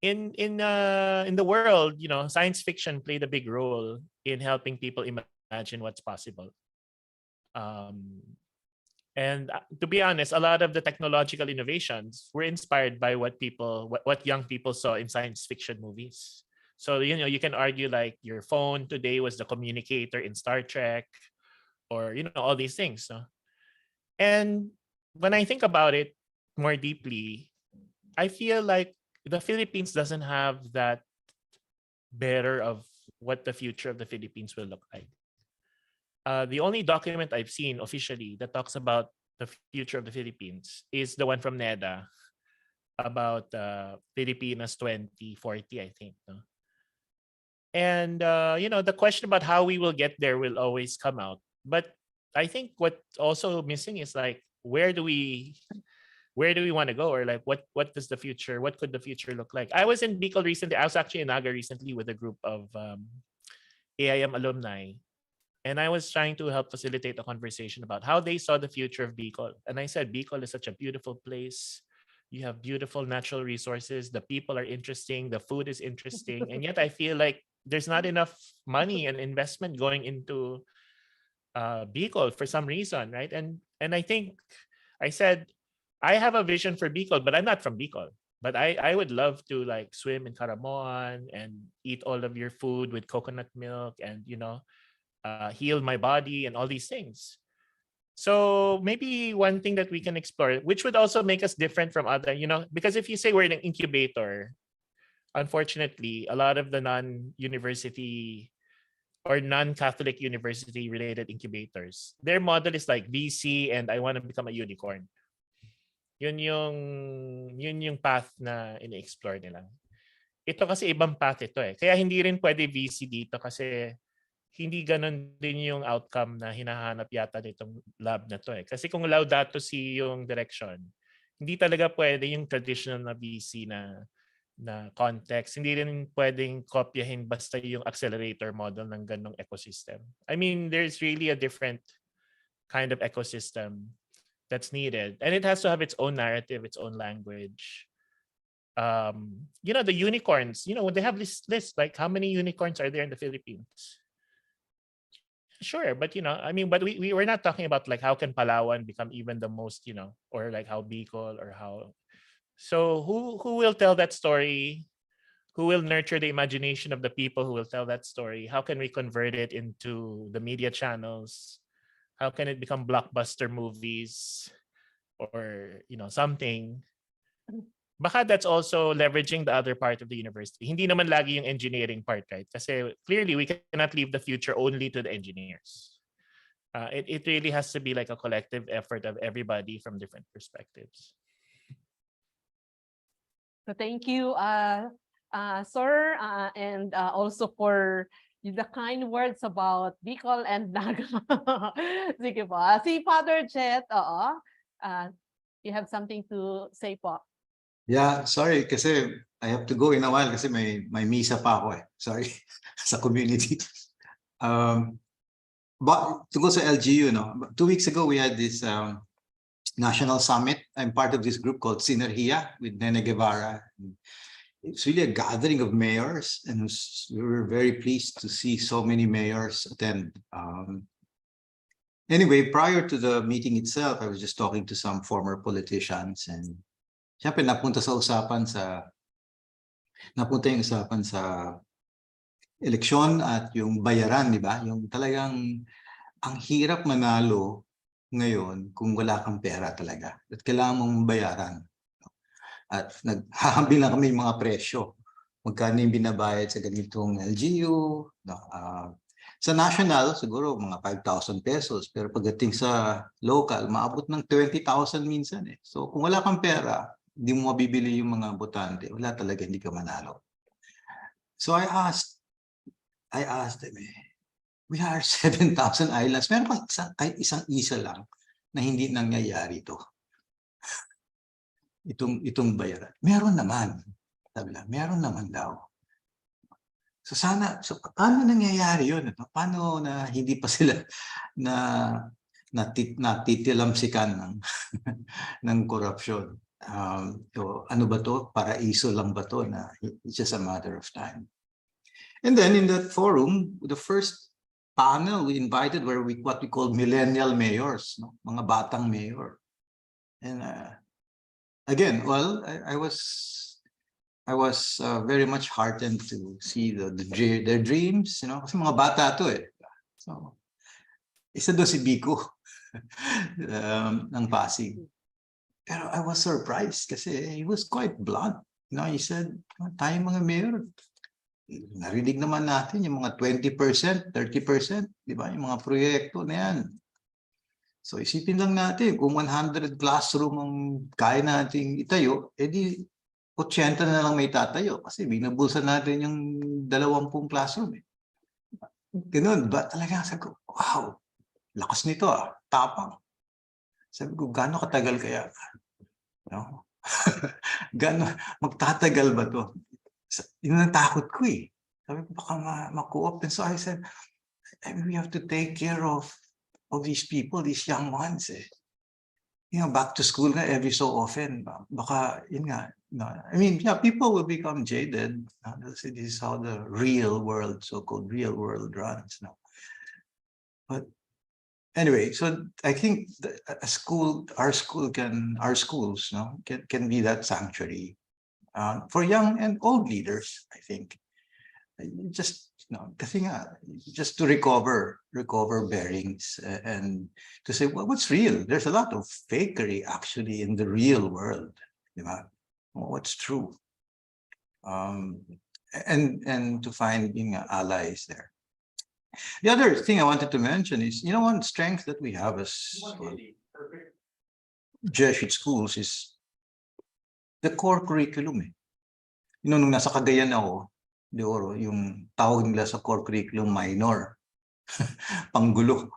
In the world, science fiction played a big role in helping people imagine what's possible. And to be honest, a lot of the technological innovations were inspired by what young people saw in science fiction movies. So, you can argue like your phone today was the communicator in Star Trek, or, all these things. No? And when I think about it more deeply, I feel like the Philippines doesn't have that better of what the future of the Philippines will look like. The only document I've seen officially that talks about the future of the Philippines is the one from NEDA about Filipinas 2040, I think. No? And, the question about how we will get there will always come out. But I think what's also missing is like, where do we want to go? Or like, what could the future look like? I was in Bicol recently. I was actually in Naga recently with a group of AIM alumni. And I was trying to help facilitate a conversation about how they saw the future of Bicol. And I said, Bicol is such a beautiful place. You have beautiful natural resources. The people are interesting. The food is interesting. And yet I feel like there's not enough money and investment going into Bicol for some reason, right? And I think I said, I have a vision for Bicol, but I'm not from Bicol. But I would love to like swim in Caramoan and eat all of your food with coconut milk and, heal my body and all these things. So maybe one thing that we can explore, which would also make us different from other, because if you say we're an incubator, unfortunately, a lot of the non-university or non-Catholic university related incubators, their model is like VC and I want to become a unicorn. Yun yung path na ini-explore nila. Ito kasi ibang path ito eh. Kaya hindi rin pwede VC dito kasi hindi ganon din yung outcome na hinahanap yata nitong lab na to eh. Kasi kung Laudato Si yung direction, hindi talaga pwede yung traditional na VC na context. Hindi rin pwedeng kopyahin basta yung accelerator model ng ganong ecosystem. I mean, there's really a different kind of ecosystem that's needed. And it has to have its own narrative, its own language. The unicorns, they have this list, like how many unicorns are there in the Philippines? Sure, but but we're not talking about like how can Palawan become even the most, or like how Bicol or how. So who will tell that story? Who will nurture the imagination of the people who will tell that story? How can we convert it into the media channels? How can it become blockbuster movies or something? Baka that's also leveraging the other part of the university. Hindi naman lagi yung engineering part, right? Kasi clearly we cannot leave the future only to the engineers. It really has to be like a collective effort of everybody from different perspectives. So thank you, sir, and also for the kind words about Bicol and Naga. Sige po. Si Father Jet, you have something to say po. Yeah, sorry kasi I have to go in a while kasi may misa pa ako eh. Sorry sa community. But to go sa LGU, 2 weeks ago we had this national summit. I'm part of this group called Sinergia with Nene Guevara. It's really a gathering of mayors, and we were very pleased to see so many mayors attend. Anyway, prior to the meeting itself, I was just talking to some former politicians, and siyempre napunta yung usapan sa eleksyon at yung bayaran, di ba? Yung talagang ang hirap manalo ngayon kung wala kang pera talaga. At kailangan mong bayaran. At naghahambil lang kami yung mga presyo. Magkano yung binabayad sa ganitong LGU. Sa national, siguro mga 5,000 pesos. Pero pagdating sa local, maabot ng 20,000 minsan eh. So kung wala kang pera, hindi mo mabibili yung mga botante. Wala talaga, hindi ka manalo. So I asked them we are 7,000 islands. Meron pa kahit isang isa lang na hindi nangyayari ito. Itong bayaran. Meron naman. Sabi lang, meron naman daw. So paano nangyayari yun? Paano na hindi pa sila natitilamsikan ng korupsyon? So ano ba to? Paraiso lang ba to na it's just a matter of time? And then in that forum, the first panel we invited were what we call millennial mayors, mga batang mayor. And again, well, I was very much heartened to see their dreams, kasi mga bata to eh. So, isa doon si Biko ng Pasig. Pero I was surprised kasi he was quite blunt. He said, tayo mga mayor, narinig naman natin yung mga 20%, 30%, di ba? Yung mga proyekto na yan. So isipin lang natin, kung 100 classroom ang kaya nating itayo, edi 80 na lang may tatayo kasi binubulsan natin yung 20 classroom. Ganun ba? Talaga sabi ko, wow, lakas nito tapang. Sabi ko, gaano katagal kaya? Gaano magtatagal ba to? Yun ang takot ko eh. Sabi ko, baka ma-co-op. And so I said, we have to take care of these people, these young ones eh. Back to school nga every so often. Baka, yun nga. I mean, yeah, people will become jaded. This is how the real world, so-called real world runs. But anyway, so I think our schools can be that sanctuary for young and old leaders, I think. Just just to recover bearings and to say, well, what's real? There's a lot of fakery actually in the real world. What's true? And to find allies there. The other thing I wanted to mention is, one strength that we have as Jesuit schools is the core curriculum. Nung nasa Cagayan ako, de Oro, yung tawag nila sa core curriculum minor. Panggulo.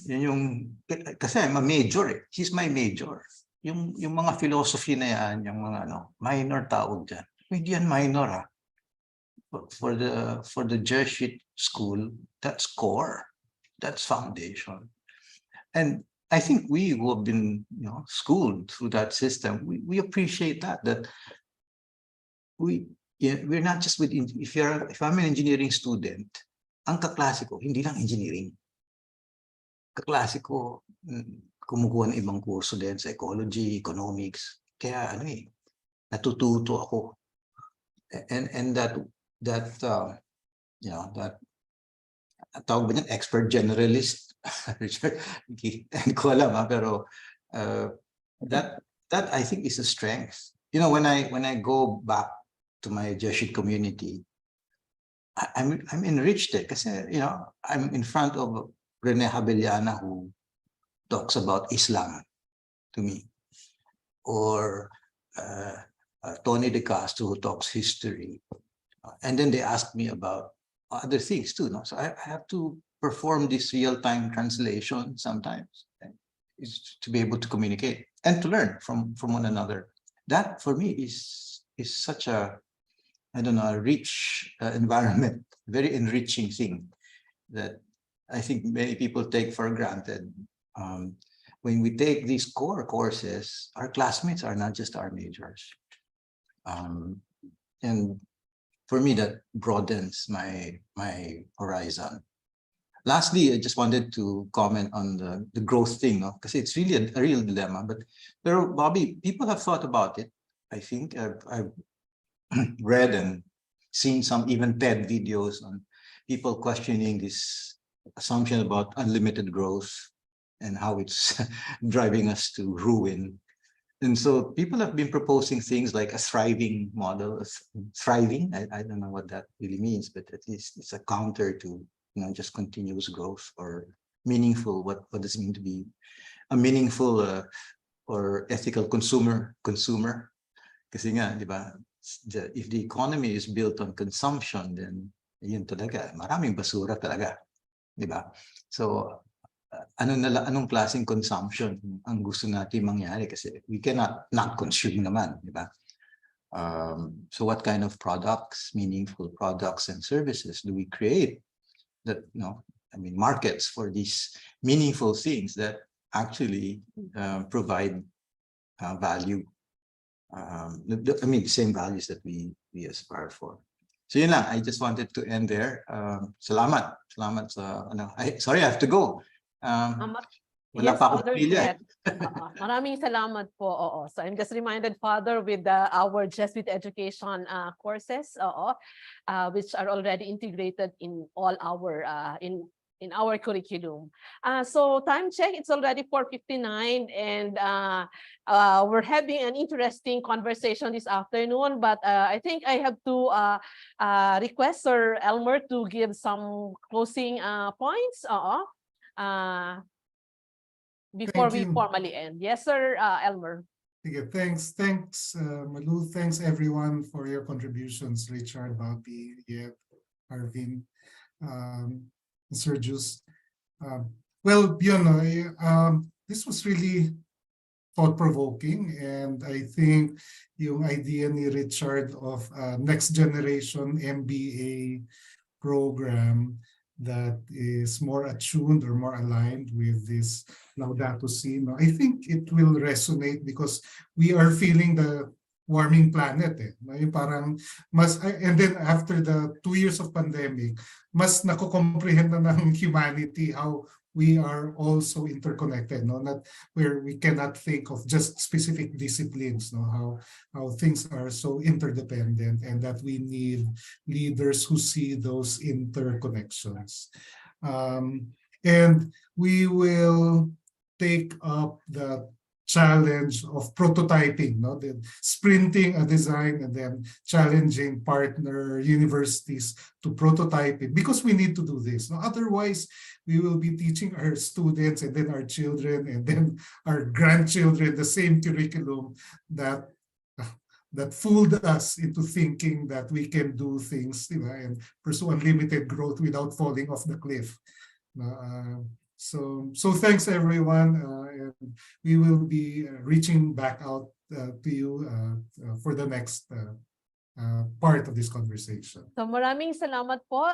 Yun yung, kasi I'm a major eh. He's my major. Yung mga philosophy na yan, yung mga minor tawag dyan. Hindi yan minor For the Jesuit school, that's core. That's foundation. And I think we who have been schooled through that system, we appreciate that we're not just with, if I'm an engineering student, ang kaklase ko, hindi lang engineering. Kaklase ko, kumukuha ng ibang kurso din sa ecology, economics. Kaya natututo ako and that you know, that tawag ba niyan, expert generalist Richard, hindi ko alam pero that I think is a strength. You know, when I go back to my Jesuit community, I'm enriched kasi, you know, I'm in front of Rene Habeliana, who talks about Islam to me, or Tony De Castro, who talks history, and then they ask me about other things too. No? So I have to perform this real-time translation sometimes, is to be able to communicate and to learn from one another. That for me is such a, I don't know, a rich environment, very enriching thing that I think many people take for granted. When we take these core courses, our classmates are not just our majors. And for me, that broadens my horizon. Lastly, I just wanted to comment on the growth thing, because it's really a real dilemma. But Bobby, people have thought about it. I think I've read and seen some even TED videos on people questioning this assumption about unlimited growth and how it's driving us to ruin. And so people have been proposing things like a thriving model. Thriving, I don't know what that really means, but at least it's a counter to, you know, just continuous growth or meaningful. What does it mean to be a meaningful or ethical consumer? Kasi nga, di ba, if the economy is built on consumption, then yun talaga, maraming basura talaga, di ba? So anong klaseng consumption ang gusto natin mangyari, kasi we cannot not consume naman, di ba? So what kind of products, meaningful products and services do we create that, you know, I mean, markets for these meaningful things that actually provide value. I mean, the same values that we aspire for. So yun lang, I just wanted to end there. Salamat sa ano. Sorry, I have to go. Wala Yes, pa akong Father pamilya. Jet. Maraming salamat po. Oo. So I'm just reminded, Father, with our Jesuit education courses, which are already integrated in all our in our curriculum. So time check, it's already 4:59, and we're having an interesting conversation this afternoon, but I think I have to request Sir Elmer to give some closing points before we formally end. Yes, Sir Elmer. Okay, thanks, Malu. Thanks everyone for your contributions, Richard, Bobby, Yeb, Arvin, Sergius. Well, you know, this was really thought-provoking, and I think yung idea ni Richard of next generation MBA program that is more attuned or more aligned with this Laudato Si, no? I think it will resonate because we are feeling the warming planet. Yung parang mas, and then after the 2 years of pandemic, mas nako-comprehend na ng humanity how we are also interconnected, no? Not where we cannot think of just specific disciplines, no? How things are so interdependent, and that we need leaders who see those interconnections. And we will take up the challenge of prototyping, no? The sprinting a design and then challenging partner universities to prototype it, because we need to do this. No? Otherwise, we will be teaching our students and then our children and then our grandchildren the same curriculum that fooled us into thinking that we can do things, you know, and pursue unlimited growth without falling off the cliff. So thanks everyone, and we will be reaching back out to you for the next part of this conversation. So maraming salamat po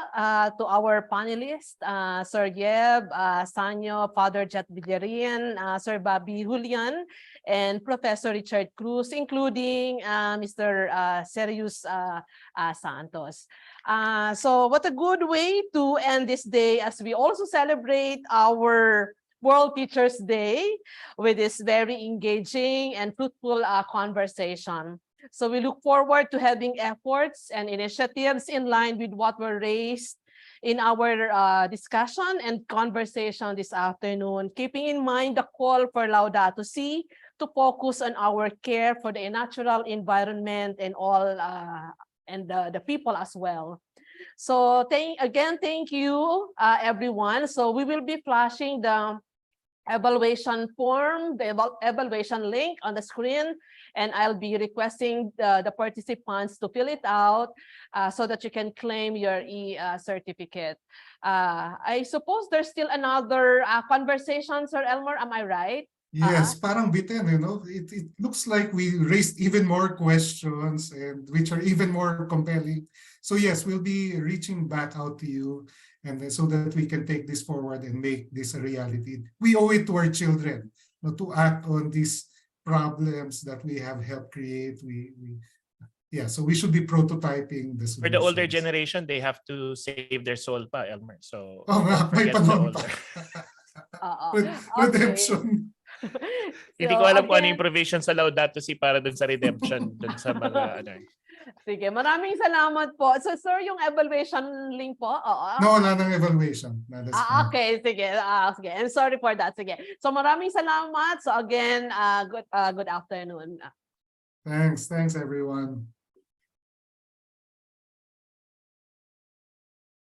to our panelists, Sir Yeb Sano, Father Jet Villarin, Sir Bobby Julian, and Professor Richard Cruz, including Mr. Serius Santos. So what a good way to end this day, as we also celebrate our World Teachers Day with this very engaging and fruitful conversation. So we look forward to having efforts and initiatives in line with what were raised in our discussion and conversation this afternoon, keeping in mind the call for Laudato Si to focus on our care for the natural environment and all and the people as well. So thank you, everyone. So we will be flashing the evaluation form, the evaluation link on the screen, and I'll be requesting the participants to fill it out so that you can claim your certificate. I suppose there's still another conversation, Sir Elmer, am I right? Yes, parang bitin, it looks like we raised even more questions and which are even more compelling. So yes, we'll be reaching back out to you and so that we can take this forward and make this a reality. We owe it to our children to act on these problems that we have helped create. Yeah, so we should be prototyping the For the older solutions. generation, they have to save their soul pa, Elmer. So Oh, don't may forget the panon older. pa. Okay. Redemption. Hindi ko alam kung ano yung provision sa Laudato Si para dun sa redemption, dun sa mga ano. Sige, maraming salamat po. So sir, yung evaluation link po? No, wala nang evaluation. No, that's fine. Okay, sige. Sige. I'm sorry for that. Sige. So maraming salamat. So again, good afternoon. Thanks everyone.